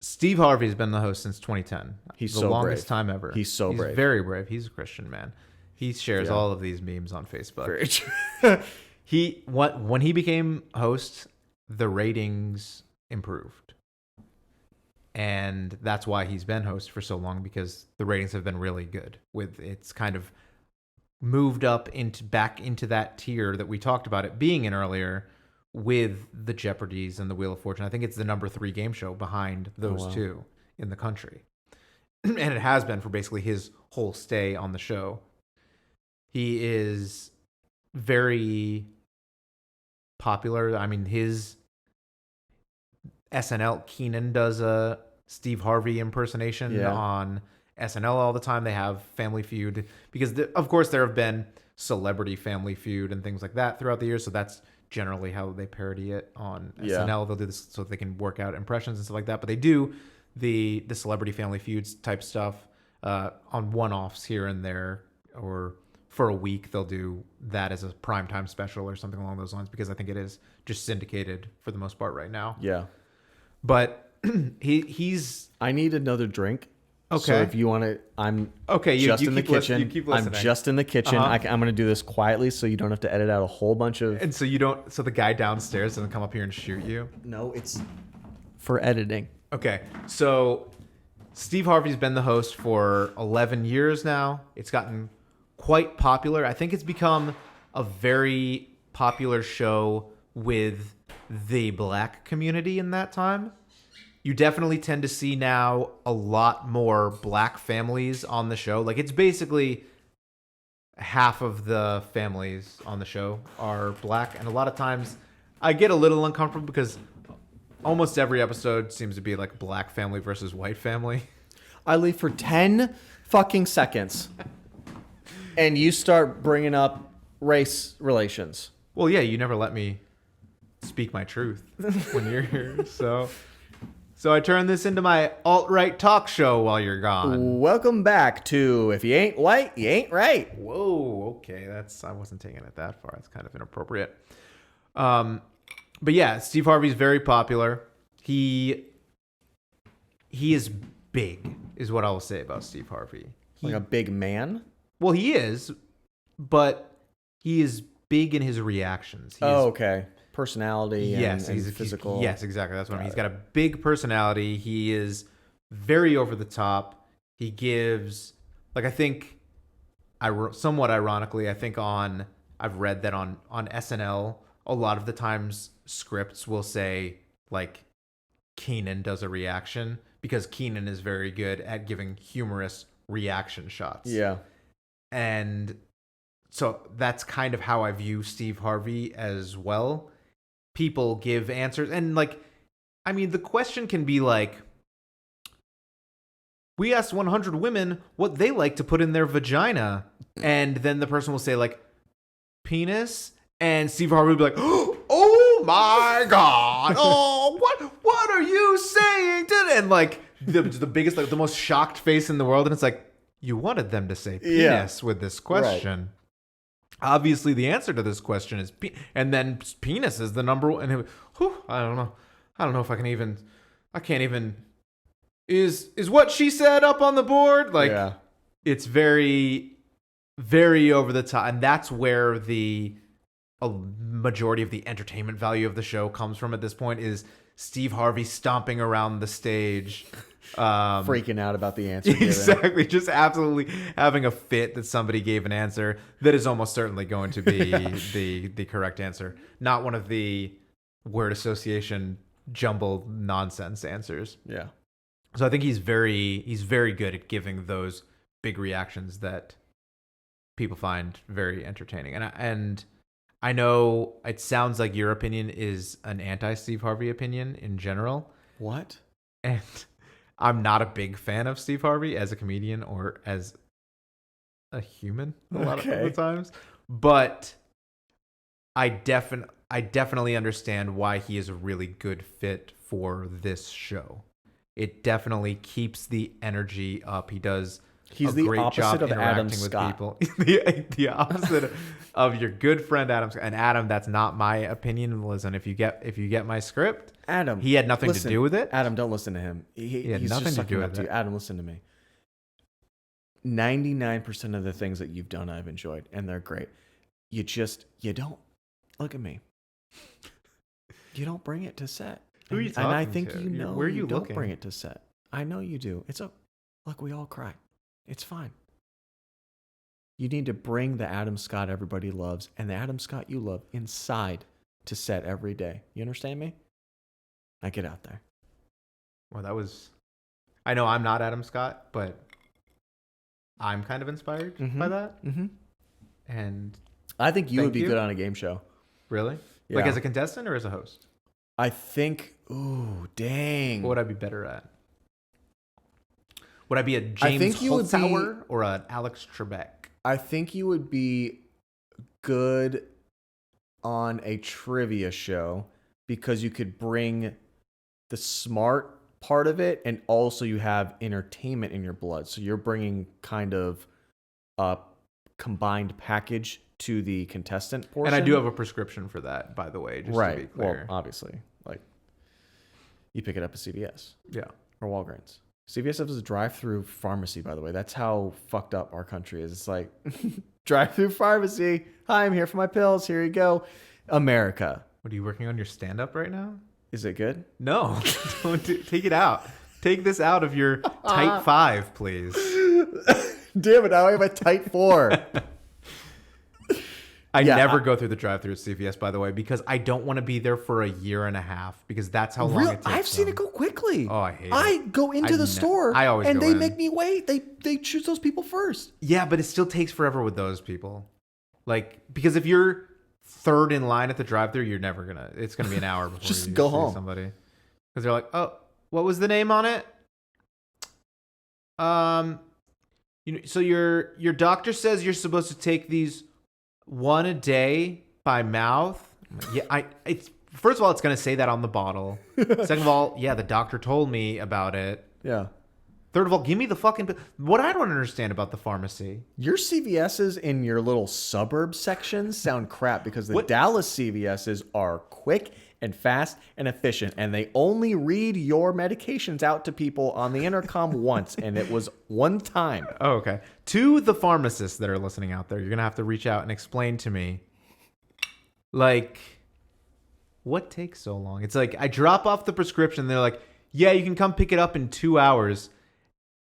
Steve Harvey's been the host since 2010. He's the so longest brave. time ever. He's brave. Very brave. He's a Christian man. He shares all of these memes on Facebook. Very true. When he became host, the ratings improved. And that's why he's been host for so long, because the ratings have been really good. It's kind of moved up back into that tier that we talked about it being in earlier, with the Jeopardies and the Wheel of Fortune. I think it's the number 3 game show behind those two in the country. And it has been for basically his whole stay on the show. He is very popular. I mean, SNL. Keenan does a Steve Harvey impersonation on SNL all the time. They have Family Feud because, of course, there have been celebrity Family Feud and things like that throughout the years. So that's generally how they parody it on SNL. They'll do this so they can work out impressions and stuff like that. But they do the celebrity Family Feuds type stuff on one-offs here and there, or for a week they'll do that as a primetime special or something along those lines, because I think it is just syndicated for the most part right now. Yeah. But he's... I need another drink. Okay. So if you want to, I'm just in the kitchen. You keep listening. I'm just in the kitchen. I'm going to do this quietly so you don't have to edit out a whole bunch of... And so you don't... So the guy downstairs doesn't come up here and shoot you? No, it's for editing. Okay. So Steve Harvey's been the host for 11 years now. It's gotten quite popular. I think it's become a very popular show with the black community in that time. You definitely tend to see now a lot more black families on the show. Like, it's basically half of the families on the show are black. And a lot of times I get a little uncomfortable because almost every episode seems to be like black family versus white family. I leave for 10 fucking seconds and you start bringing up race relations. Well, yeah, you never let me speak my truth when you're here. So I turn this into my alt-right talk show while you're gone. Welcome back to If You Ain't White, You Ain't Right. Whoa, okay. I wasn't taking it that far. That's kind of inappropriate. But yeah, Steve Harvey's very popular. He is big, is what I will say about Steve Harvey. Like a big man? Well, he is, but he is big in his reactions. Okay. Personality and physical. Yes, exactly. That's what I mean. He's got a big personality. He is very over the top. He gives, like, I think, somewhat ironically, I think I've read that on SNL, a lot of the times scripts will say, like, Keenan does a reaction because Keenan is very good at giving humorous reaction shots. Yeah. And so that's kind of how I view Steve Harvey as well. People give answers, and like, I mean, the question can be like, we asked 100 women what they like to put in their vagina, and then the person will say like penis, and Steve Harvey will be like, oh my god, oh what are you saying? And like the biggest, like the most shocked face in the world, and it's like, you wanted them to say penis with this question. Right. Obviously, the answer to this question is and then penis is the number one. And I don't know if I can't even. Is what she said up on the board? Like, It's very, very over the top, and that's where a majority of the entertainment value of the show comes from. At this point, is Steve Harvey stomping around the stage. Freaking out about the answer given. Exactly, just absolutely having a fit that somebody gave an answer that is almost certainly going to be the correct answer, not one of the word association jumbled nonsense answers. Yeah. So I think he's very good at giving those big reactions that people find very entertaining. And I know it sounds like your opinion is an anti-Steve Harvey opinion in general. What? And I'm not a big fan of Steve Harvey as a comedian or as a human a lot of the times, but I definitely understand why he is a really good fit for this show. It definitely keeps the energy up. He's the great opposite job of interacting Adam with Scott. people. the opposite of your good friend Adam Scott. And Adam, that's not my opinion. Listen, if you get my script, Adam, he had nothing to do with it. Adam, don't listen to him. He's nothing just to do up with to you. it. Adam, listen to me. 99% of the things that you've done, I've enjoyed, and they're great. You don't look at me. You don't bring it to set. Who are you talking and I think to? you know Where are you don't looking? bring it to set. I know you do. Look, we all cry. It's fine. You need to bring the Adam Scott everybody loves and the Adam Scott you love inside to set every day. You understand me? Now get out there. Well, I know I'm not Adam Scott, but I'm kind of inspired by that. Mm-hmm. And I think you would be you. good on a game show. Really? Yeah. Like as a contestant or as a host? I think. Ooh, dang. What would I be better at? Would I be a I James think you would Holzhauer or an Alex Trebek? I think you would be good on a trivia show because you could bring the smart part of it, and also you have entertainment in your blood. So you're bringing kind of a combined package to the contestant portion. And I do have a prescription for that, by the way, just to be clear. Well, obviously, like you pick it up at CVS. Yeah. Or Walgreens. CVS has a drive-through pharmacy, by the way. That's how fucked up our country is. It's like, drive-through pharmacy. Hi, I'm here for my pills. Here you go. America. What, are you working on your stand-up right now? Is it good? No. Take it out. Take this out of your tight 5, please. Damn it, now I have a tight 4. I never go through the drive-thru at CVS, by the way, because I don't want to be there for a year and a half, because that's how long it takes. I've seen it go quickly. Oh, I hate it. I go into the store, I always and go they in. make me wait. They choose those people first. Yeah, but it still takes forever with those people. Like, because if you're third in line at the drive-thru, it's gonna be an hour before Just you go see home. somebody. Because they're like, oh, what was the name on it? So your doctor says you're supposed to take these one a day by mouth. Yeah, first of all, it's gonna say that on the bottle. Second of all, yeah, the doctor told me about it. Yeah. Third of all, give me the fucking. What I don't understand about the pharmacy. Your CVS's in your little suburb sections sound crap because the Dallas CVS's are quick and fast and efficient, and they only read your medications out to people on the intercom once, and it was one time. Oh, okay. To the pharmacists that are listening out there, you're gonna have to reach out and explain to me, like, what takes so long? It's like I drop off the prescription, they're like, yeah, you can come pick it up in 2 hours.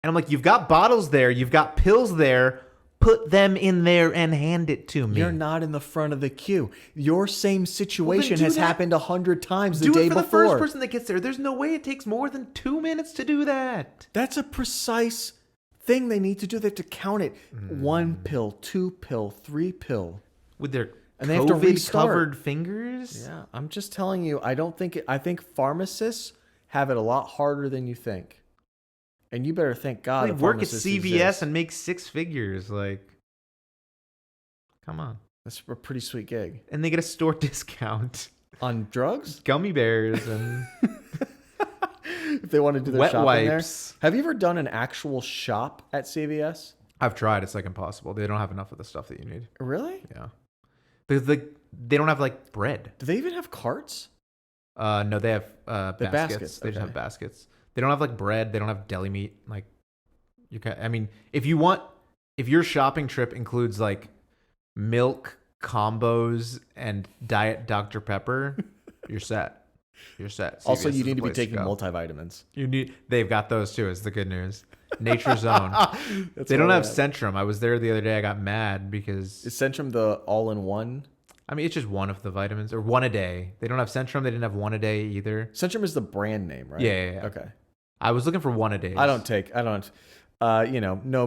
And I'm like, you've got bottles there, you've got pills there, put them in there and hand it to me. You're not in the front of the queue. Your same situation has happened 100 times the do day it for before. the first person that gets there. There's no way it takes more than 2 minutes to do that. That's a precise thing they need to do. They have to count it. 1 pill, 2 pill, 3 pill. With their And they have to restart. COVID-covered fingers? Yeah, I'm just telling you, I think pharmacists have it a lot harder than you think. And you better thank God. They work at CVS and make 6 figures. Like, come on. That's a pretty sweet gig. And they get a store discount On drugs? gummy bears and If they want to do their wet shopping wipes. there. Have you ever done an actual shop at CVS? I've tried. It's like impossible. They don't have enough of the stuff that you need. Really? Yeah. Because they don't have like bread. Do they even have carts? No, they have baskets. baskets, They just okay. have baskets. They don't have like bread. They don't have deli meat. Like, I mean, if your shopping trip includes like milk combos and Diet Dr. Pepper, you're set. You're set. Also, CVS you is need the to be place taking go. multivitamins. They've got those too. Is the good news. Nature's Own. They don't have Centrum. I was there the other day. I got mad because Is Centrum the all-in-one? I mean, it's just one of the vitamins, or one a day. They don't have Centrum. They didn't have one a day either. Centrum is the brand name, right? Yeah. Okay. I was looking for one a day. No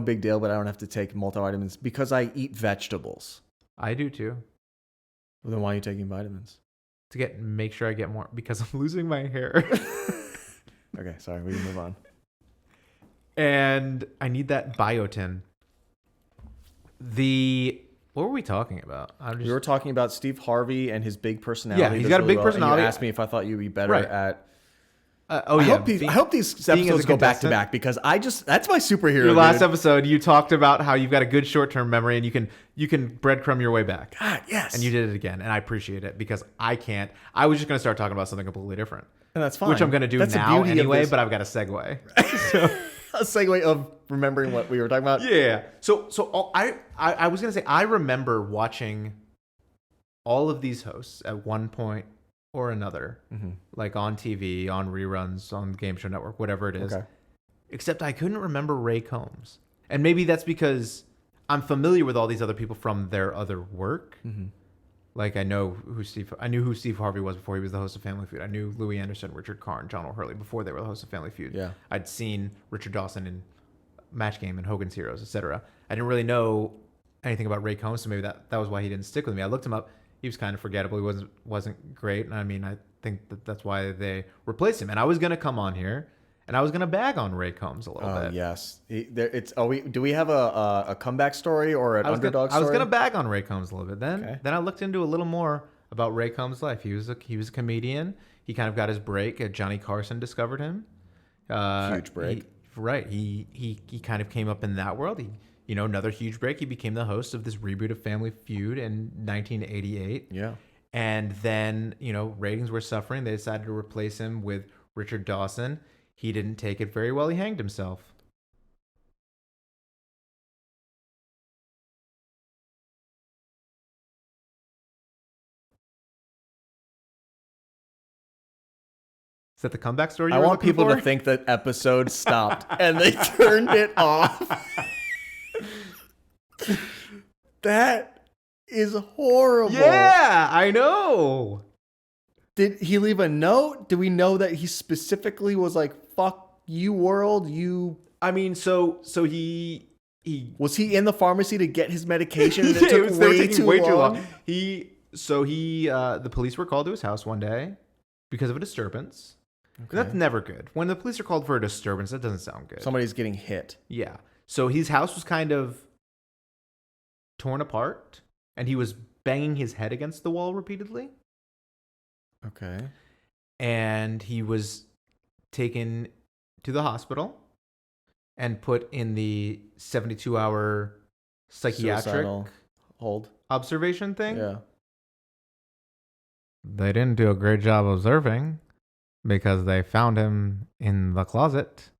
big deal, but I don't have to take multivitamins because I eat vegetables. I do too. Well, then why are you taking vitamins? To make sure I get more, because I'm losing my hair. Okay, sorry, we can move on. And I need that biotin. What were we talking about? We were talking about Steve Harvey and his big personality. Yeah, he's got a big personality. You asked me if I thought you'd be better at. I hope these episodes go back to back because that's my superhero. Your last dude. episode, you talked about how you've got a good short-term memory and you can breadcrumb your way back. God, yes. And you did it again, and I appreciate it because I can't. I was just going to start talking about something completely different. And that's fine. Which I'm going to do That's the now beauty of anyway, this. but I've got a segue. So. A segue of remembering what we were talking about. Yeah. So I was gonna say I remember watching all of these hosts at one point or another, like on TV, on reruns, on Game Show Network, whatever it is. Okay. Except I couldn't remember Ray Combs, and maybe that's because I'm familiar with all these other people from their other work. Like I knew who Steve Harvey was before he was the host of Family Feud. I knew Louis Anderson, Richard Karn, John O'Hurley before they were the host of Family Feud. Yeah. I'd seen Richard Dawson in Match Game and Hogan's Heroes, etc. I didn't really know anything about Ray Combs, so maybe that was why he didn't stick with me. I looked him up. he was kind of forgettable. He wasn't great. And I mean, I think that's why they replaced him. And I was gonna come on here and I was gonna bag on Ray Combs a little bit. Yes, do we have a comeback story or an underdog story? I was gonna bag on Ray Combs a little bit. Then I looked into a little more about Ray Combs' life. He was a comedian. He kind of got his break. Johnny Carson discovered him. Huge break. He kind of came up in that world. Another huge break. He became the host of this reboot of Family Feud in 1988. Yeah. And then, ratings were suffering. They decided to replace him with Richard Dawson. He didn't take it very well. He hanged himself. Is that the comeback story you were want looking people for? to think that episode stopped and they turned it off. That is horrible. Yeah, I know. Did he leave a note? Do we know that he specifically was like, fuck you, world, you... I mean, so he... Was he in the pharmacy to get his medication and it Yeah, took they were taking way too long? The police were called to his house one day because of a disturbance. Okay. That's never good. When the police are called for a disturbance, that doesn't sound good. Somebody's getting hit. Yeah. So his house was kind of torn apart, and he was banging his head against the wall repeatedly. Okay. And he was taken to the hospital and put in the 72-hour psychiatric Suicidal hold observation thing. Yeah. They didn't do a great job observing because they found him in the closet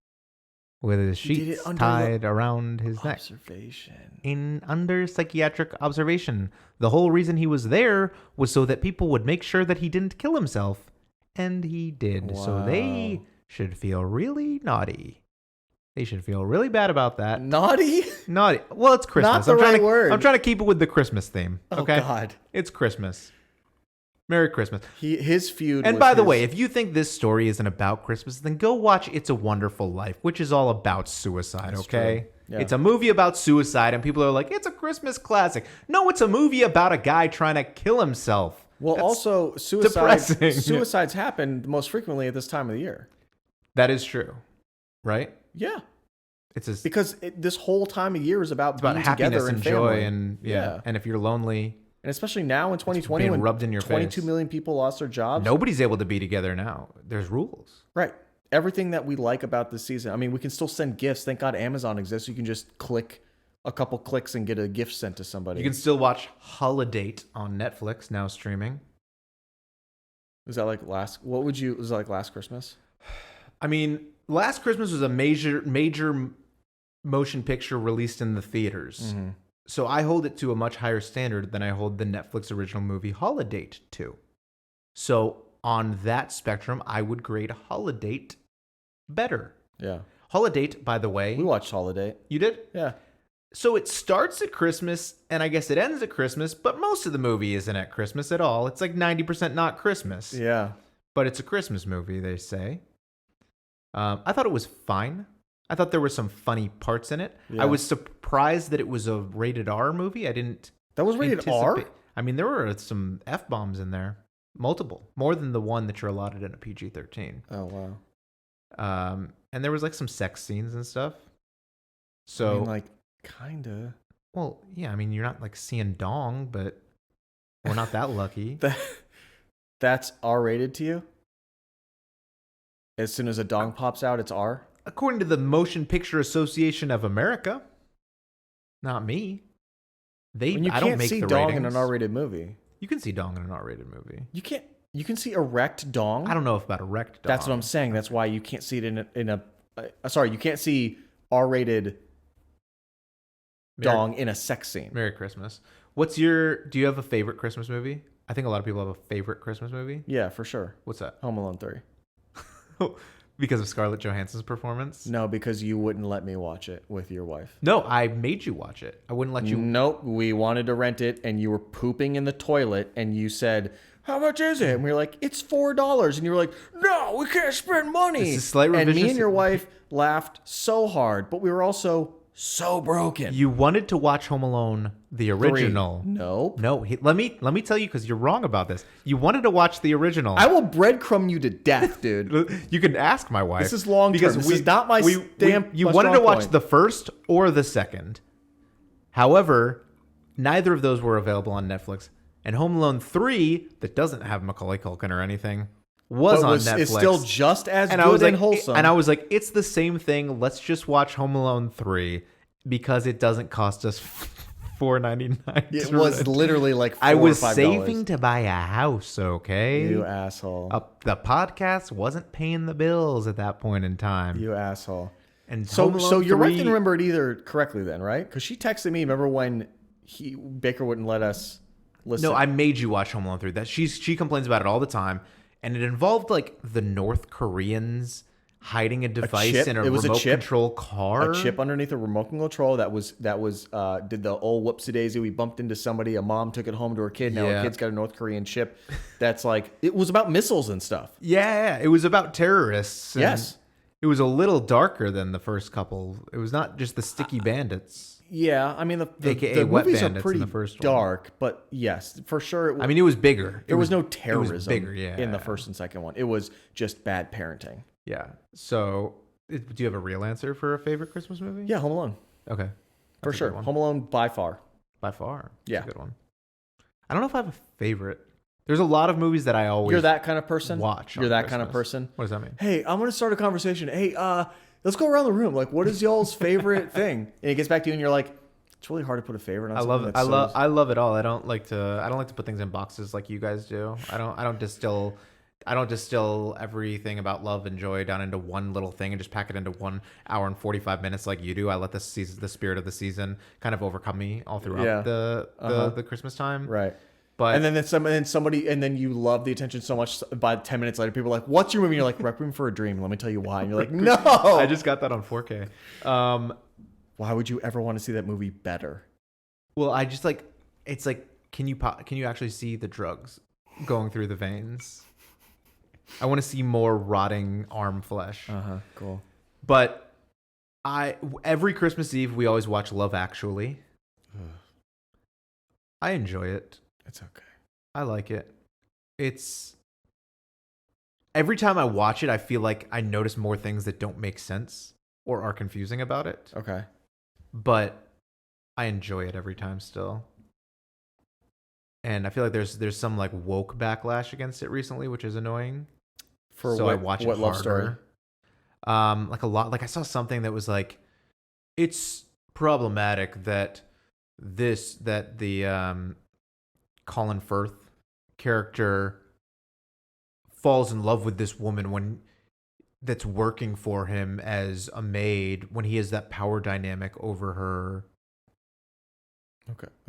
with his sheets tied around his neck. Observation. Under psychiatric observation. The whole reason he was there was so that people would make sure that he didn't kill himself. And he did. Wow. So they should feel really naughty. They should feel really bad about that. Naughty? Naughty. Well, it's Christmas. Not the right word. I'm trying to keep it with the Christmas theme. Okay? Oh, God. It's Christmas. Merry Christmas. His feud. And by the way, if you think this story isn't about Christmas, then go watch It's a Wonderful Life, which is all about suicide, okay? Yeah. It's a movie about suicide, and people are like, it's a Christmas classic. No, it's a movie about a guy trying to kill himself. Well, That's also, depressing. Suicides happen most frequently at this time of the year. That is true, right? Yeah. Because this whole time of year is about being happiness together and family. joy, and and if you're lonely, and especially now in 2020, when rubbed in your 22 face. million people lost their jobs, nobody's able to be together now. There's rules, right? Everything that we like about this season. I mean, we can still send gifts. Thank God Amazon exists. You can just click a couple clicks and get a gift sent to somebody. You can still watch Holiday on Netflix now streaming. Is that like last? Was that like last Christmas? I mean, last Christmas was a major motion picture released in the theaters. Mm-hmm. So I hold it to a much higher standard than I hold the Netflix original movie Holiday to. So on that spectrum, I would grade Holiday better. Yeah. Holiday, by the way. We watched Holiday. You did? Yeah. So it starts at Christmas, and I guess it ends at Christmas, but most of the movie isn't at Christmas at all. It's like 90% not Christmas. Yeah. But it's a Christmas movie, they say. I thought it was fine. I thought there were some funny parts in it. Yeah. I was surprised that it was a rated R movie. I didn't. That was rated R? I mean, there were some F-bombs in there. Multiple. More than the one that you're allotted in a PG-13. Oh, wow. And there was like some sex scenes and stuff. So, I mean, like, kinda. Well, yeah, I mean, you're not like seeing dong, but we're not that lucky. That's R-rated to you? As soon as a dong pops out, it's R? According to the Motion Picture Association of America. Not me. I don't make see the dong ratings. in an R-rated movie. You can see dong in an R-rated movie. You can see erect dong? I don't know if about erect dong. That's what I'm saying. That's why you can't see it you can't see R-rated dong in a sex scene. Merry Christmas. Do you have a favorite Christmas movie? I think a lot of people have a favorite Christmas movie. Yeah, for sure. What's that? Home Alone 3. Because of Scarlett Johansson's performance? No, because you wouldn't let me watch it with your wife. No, I made you watch it. I wouldn't let you. Nope, we wanted to rent it, and you were pooping in the toilet, and you said, "How much is it?" And we were like, "It's $4." And you were like, "No, we can't spend money." This is slight revision. And me and your wife laughed so hard, but we were also So broken. You wanted to watch Home Alone, the original. 3. Nope. No, let me tell you, because you're wrong about this. You wanted to watch the original. I will breadcrumb you to death, dude. You can ask my wife. This is long term. This is not my stamp. You my wanted to strong watch point. the first or the second. However, neither of those were available on Netflix. And Home Alone 3, that doesn't have Macaulay Culkin or anything, was on Netflix. It's still just as and good I was like, and wholesome. And I was like, it's the same thing. Let's just watch Home Alone 3 because it doesn't cost us $4.99. It was literally like $4 I was or $5. saving to buy a house, okay? You asshole. The podcast wasn't paying the bills at that point in time. You asshole. And So Home Alone your wife 3 didn't remember it either correctly then, right? Because she texted me. Remember when Baker wouldn't let us listen? No, I made you watch Home Alone 3. That she complains about it all the time, and it involved like the North Koreans hiding a device chip? in a It was a remote chip? control car. A chip underneath a remote control that was did the old whoopsie daisy. We bumped into somebody. A mom took it home to her kid. Now Yeah. her kid's got a North Korean chip. That's like it was about missiles and stuff. Yeah, it was about terrorists. And Yes. it was a little darker than the first couple. It was not just the sticky bandits. Yeah, I mean the AKA wet movies are bandits in pretty the first one. dark, but yes, for sure. I mean, it was bigger. There was no It was terrorism bigger, yeah. in the first and second one. It was just bad parenting. Yeah. So, do you have a real answer for a favorite Christmas movie? Yeah, Home Alone. Okay. For That's a sure. good one. Home Alone by far. By far. That's Yeah. a good one. I don't know if I have a favorite. There's a lot of movies that I always You're that kind of person? watch. You're on that kind of Christmas. person? What does that mean? Hey, I'm going to start a conversation. Hey, let's go around the room. Like, what is y'all's favorite thing? And it gets back to you and you're like, it's really hard to put a favorite on I something love it. that's so- I love it all. I don't like to put things in boxes like you guys do. I don't distill everything about love and joy down into one little thing and just pack it into 1 hour and 45 minutes like you do. I let the spirit of the season kind of overcome me all throughout Yeah. the Christmas time. Right. But And then you love the attention so much. By 10 minutes later, people are like, "What's your movie?" And you're like, "Requiem for a Dream." Let me tell you why. And you're like, "No." I just got that on 4K. Why would you ever want to see that movie better? Well, I just like it's like can you actually see the drugs going through the veins? I want to see more rotting arm flesh. Cool. But every Christmas Eve we always watch Love Actually. I enjoy it. It's okay. I like it. It's every time I watch it, I feel like I notice more things that don't make sense or are confusing about it. Okay. But I enjoy it every time still. And I feel like there's some like woke backlash against it recently, which is annoying. I watch what it love story? harder. Like a lot. Like I saw something that was like, it's problematic that the Colin Firth character falls in love with this woman that's working for him as a maid when he has that power dynamic over her.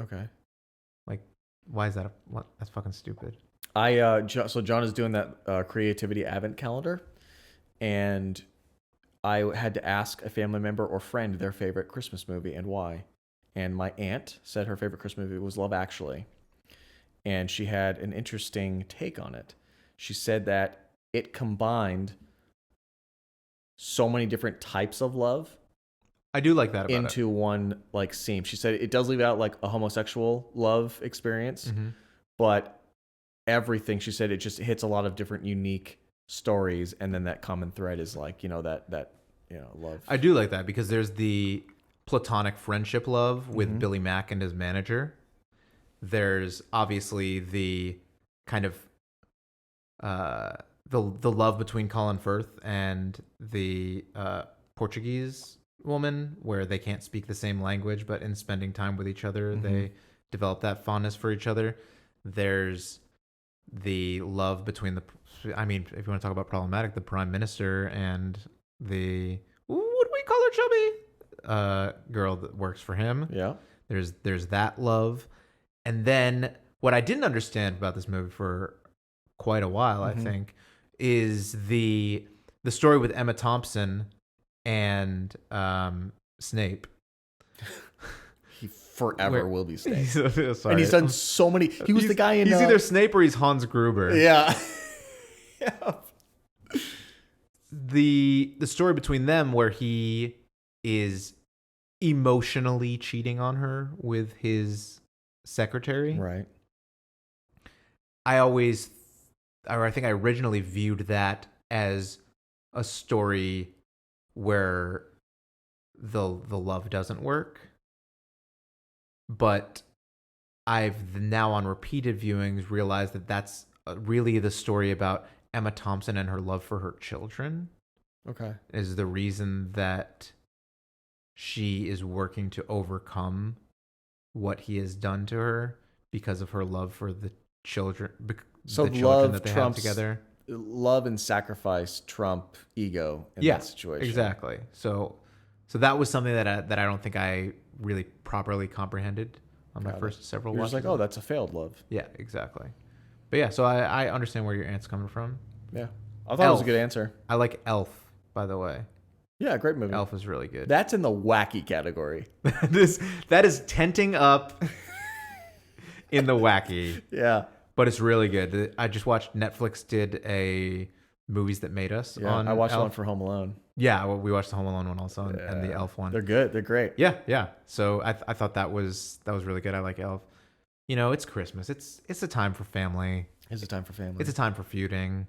Okay. Like, why is that? That's fucking stupid. So John is doing that creativity advent calendar, and I had to ask a family member or friend their favorite Christmas movie and why. And my aunt said her favorite Christmas movie was Love Actually, and she had an interesting take on it. She said that it combined so many different types of love I do like that about into one like scene. She said it does leave out like a homosexual love experience, it. Mm-hmm. but everything, she said, it just hits a lot of different unique stories, and then that common thread is like that love. I do like that because there's the platonic friendship love with Mm-hmm. Billy Mack and his manager. There's obviously the kind of the love between Colin Firth and the Portuguese woman, where they can't speak the same language, but in spending time with each other, Mm-hmm. they develop that fondness for each other. There's the love between if you want to talk about problematic, the prime minister and the what do we call her, chubby girl that works for him. Yeah. There's that love. And then what I didn't understand about this movie for quite a while, Mm-hmm. I think, is the story with Emma Thompson and Snape. He forever will be Snape. Sorry. And he's done so many. He was the guy in. He's either Snape or he's Hans Gruber. Yeah. Yeah. The story between them where he is emotionally cheating on her with his secretary. Right. I think I originally viewed that as a story where the love doesn't work. But I've now on repeated viewings realized that that's really the story about Emma Thompson and her love for her children. Okay. Is the reason that she is working to overcome what he has done to her because of her love for the children. So the children that they have together. Love and sacrifice trump ego in that situation. Exactly. So that was something that I don't think I really properly comprehended on my first several You're watches. just like, oh, that's a failed love. Yeah, exactly. But yeah, so I understand where your aunt's coming from. Yeah. I thought it was a good answer. I like Elf, by the way. Yeah, great movie. Elf is really good. That's in the wacky category. that is tenting up in the wacky. Yeah. But it's really good. I just watched Netflix did a Movies That Made Us on I watched Elf. one for Home Alone. Yeah, well, we watched the Home Alone one also and the Elf one. They're good. They're great. Yeah. So I thought that was really good. I like Elf. You know, it's Christmas. It's a time for family. It's a time for family. It's a time for feuding.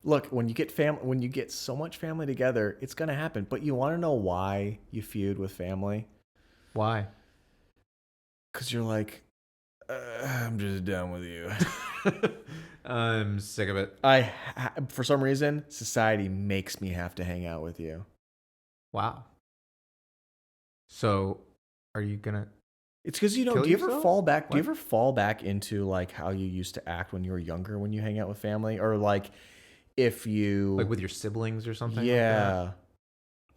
Look, when you get so much family together, it's gonna happen. But you want to know why you feud with family? Why? Because you're like, I'm just done with you. I'm sick of it. For some reason, society makes me have to hang out with you. Wow. So, are you gonna? It's because do you ever fall back? What? Do you ever fall back into like how you used to act when you were younger when you hang out with family, or like if you like with your siblings or something? Yeah. Like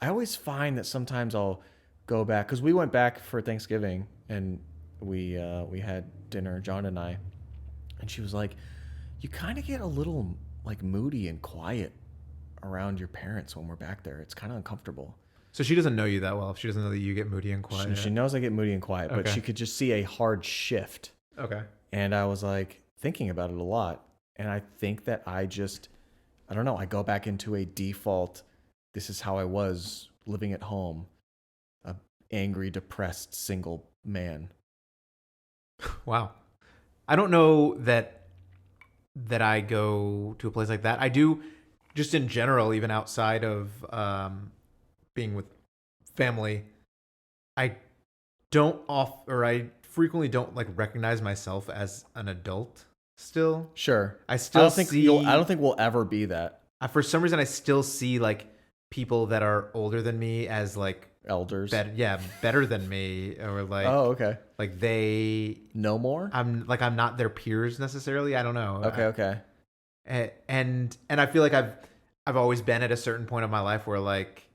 I always find that sometimes I'll go back because we went back for Thanksgiving and we had dinner, John and I, and she was like, "You kind of get a little like moody and quiet around your parents when we're back there. It's kind of uncomfortable." So she doesn't know you that well. She doesn't know that you get moody and quiet. She knows I get moody and quiet, but she could just see a hard shift. Okay. And I was like thinking about it a lot, and I think that I don't know. I go back into a default. This is how I was living at home, a angry, depressed, single man. Wow. I don't know that I go to a place like that. I do just in general, even outside of being with family, I frequently don't like recognize myself as an adult still. Sure. I don't think we'll ever be that. For some reason I still see like people that are older than me as like elders. Better than me, or like okay. Like they know more? I'm not their peers necessarily. I don't know. Okay. And I feel like I've always been at a certain point of my life where like,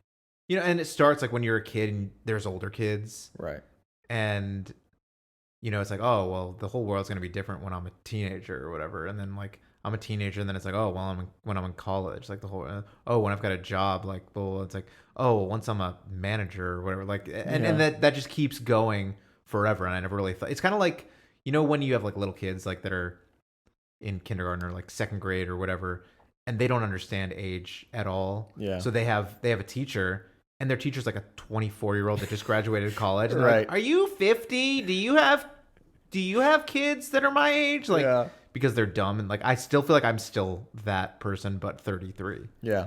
you know, and it starts like when you're a kid and there's older kids. Right. And you know, it's like, oh, well, the whole world's going to be different when I'm a teenager or whatever. And then like I'm a teenager and then it's like, oh, well, when I'm in college, like the whole, when I've got a job, like, well, it's like, oh, once I'm a manager or whatever, like, and that just keeps going forever. And I never really thought, it's kind of like, you know, when you have like little kids like that are in kindergarten or like second grade or whatever, and they don't understand age at all. Yeah. So they have a teacher, and their teacher's like a 24-year-old that just graduated college. And right. Like, are you 50? Do you have kids that are my age? Like, because they're dumb. And like, I still feel like I'm still that person, but 33. Yeah.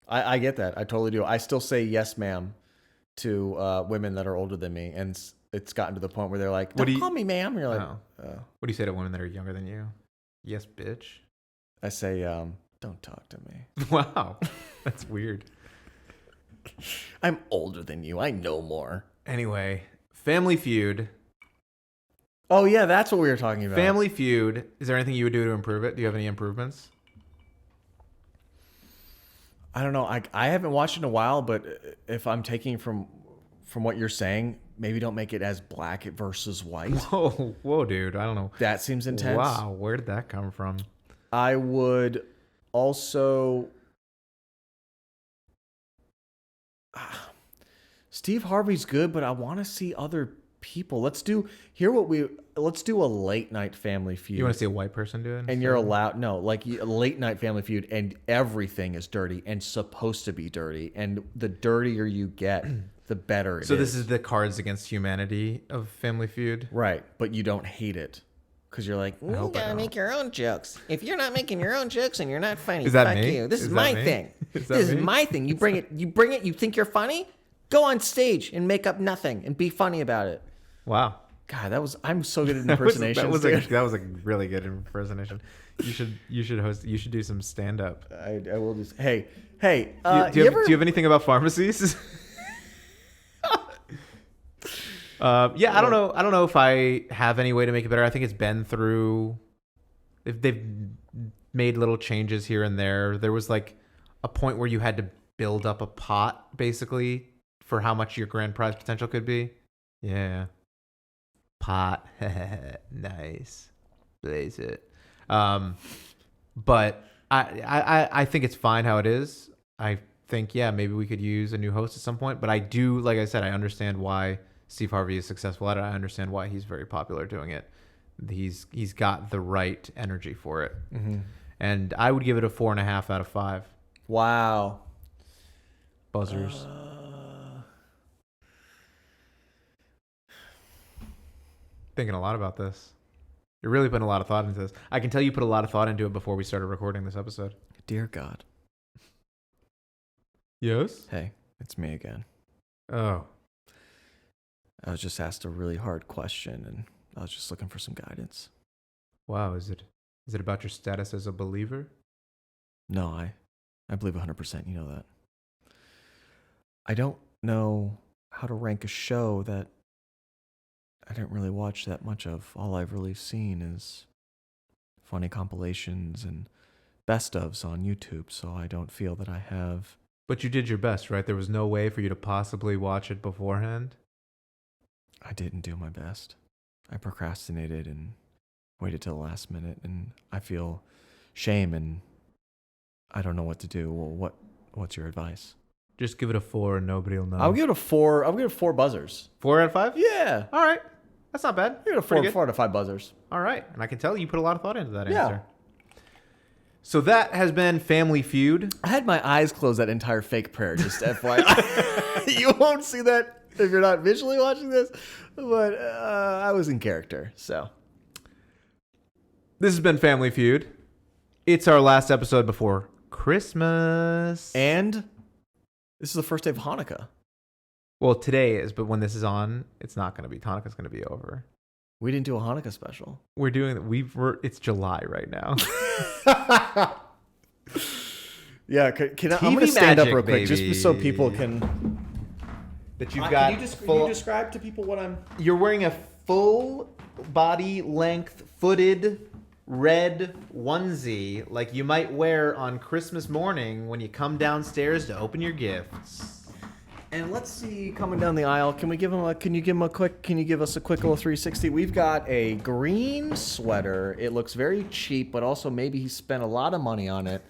I get that. I totally do. I still say yes, ma'am, to women that are older than me. And it's gotten to the point where they're like, don't call me ma'am. You're like, what do you say to women that are younger than you? Yes, bitch. I say, don't talk to me. Wow. That's weird. I'm older than you. I know more. Anyway, Family Feud. Oh, yeah, that's what we were talking about. Family Feud. Is there anything you would do to improve it? Do you have any improvements? I don't know. I haven't watched it in a while, but if I'm taking from what you're saying, maybe don't make it as black versus white. Whoa, dude. I don't know. That seems intense. Wow, where did that come from? I would also... Steve Harvey's good, but I want to see other people. Let's do a late night Family Feud. You want to see a white person do it? And you're allowed, a late night Family Feud, and everything is dirty and supposed to be dirty. And the dirtier you get, the better it is. So this is the Cards Against Humanity of Family Feud. Right, but you don't hate it because you're like, you gotta make your own jokes. If you're not making your own jokes and you're not funny, Is that fuck me? you. This is Is my that me? thing. Is that This is me? my thing. You bring it. You think you're funny? Go on stage and make up nothing and be funny about it. Wow. God, I'm so good at impersonations. That was a really good impersonation. You should host. You should do some stand up. I will just. Hey. Do you have anything about pharmacies? Yeah, I don't know. I don't know if I have any way to make it better. I think it's been through. If they've made little changes here and there. There was like a point where you had to build up a pot basically for how much your grand prize potential could be. Yeah. Pot. Nice. Blaze it. But I think it's fine how it is. I think, yeah, maybe we could use a new host at some point. But I do, like I said, I understand why Steve Harvey is successful at it. I understand why he's very popular doing it. He's got the right energy for it. Mm-hmm. And I would give it a 4.5 out of 5. Wow. Buzzers. Thinking a lot about this. You're really putting a lot of thought into this. I can tell you put a lot of thought into it before we started recording this episode. Dear God. Yes? Hey, it's me again. Oh. I was just asked a really hard question, and I was just looking for some guidance. Wow, is it about your status as a believer? No, I believe 100%. You know that. I don't know how to rank a show that I didn't really watch that much of. All I've really seen is funny compilations and best ofs on YouTube, so I don't feel that I have. But you did your best, right? There was no way for you to possibly watch it beforehand? I didn't do my best. I procrastinated and waited till the last minute, and I feel shame, and I don't know what to do. Well, what's your advice? Just give it a 4 and nobody will know. I'll give it a 4. I'll give it 4 buzzers. 4 out of 5? Yeah. All right. That's not bad. I'll give it a 4 out of 5 buzzers. All right. And I can tell you put a lot of thought into that Yeah. answer. So that has been Family Feud. I had my eyes closed that entire fake prayer, just FYI. You won't see that if you're not visually watching this, but I was in character, so. This has been Family Feud. It's our last episode before Christmas. And this is the first day of Hanukkah. Well, today is, but when this is on, it's not going to be. Hanukkah's going to be over. We didn't do a Hanukkah special. It's July right now. Yeah, I'm going TV to stand up magic, real quick, baby. just so people can. That you've got Can you describe to people what I'm? You're wearing a full body length footed red onesie like you might wear on Christmas morning when you come downstairs to open your gifts. And let's see, coming down the aisle, can you give us a quick little 360? We've got a green sweater. It looks very cheap, but also maybe he spent a lot of money on it.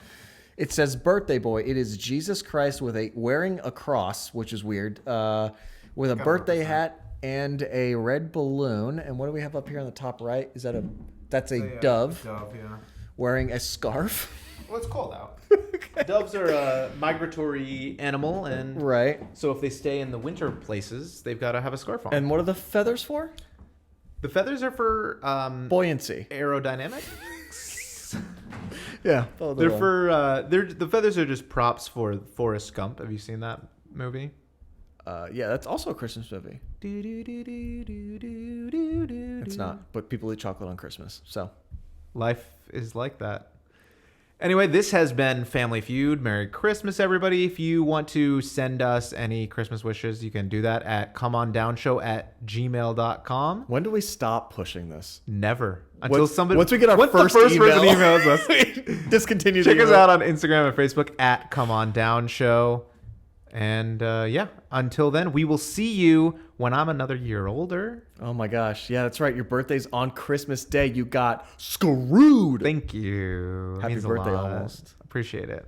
It says birthday boy. It is Jesus Christ wearing a cross, which is weird, with a birthday hat and a red balloon. And what do we have up here on the top right? That's a dove. Dove, yeah. Wearing a scarf. Well, it's cold out. Doves are a migratory animal, and Right. so if they stay in the winter places, they've got to have a scarf on. And what are the feathers for? The feathers are for Buoyancy. aerodynamics. Yeah. The feathers are just props for Forrest Gump. Have you seen that movie? Yeah, that's also a Christmas movie. It's not, but people eat chocolate on Christmas, so. Life is like that. Anyway, this has been Family Feud. Merry Christmas, everybody. If you want to send us any Christmas wishes, you can do that at comeondownshow@gmail.com. When do we stop pushing this? Never. Until somebody... Once we get our once first the first email, person emails us. Discontinue. Check us out on Instagram and Facebook at comeondownshow. And yeah, until then, we will see you when I'm another year older. Oh my gosh. Yeah, that's right. Your birthday's on Christmas Day. You got screwed. Thank you. Happy Means a birthday lot. almost. Appreciate it.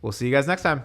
We'll see you guys next time.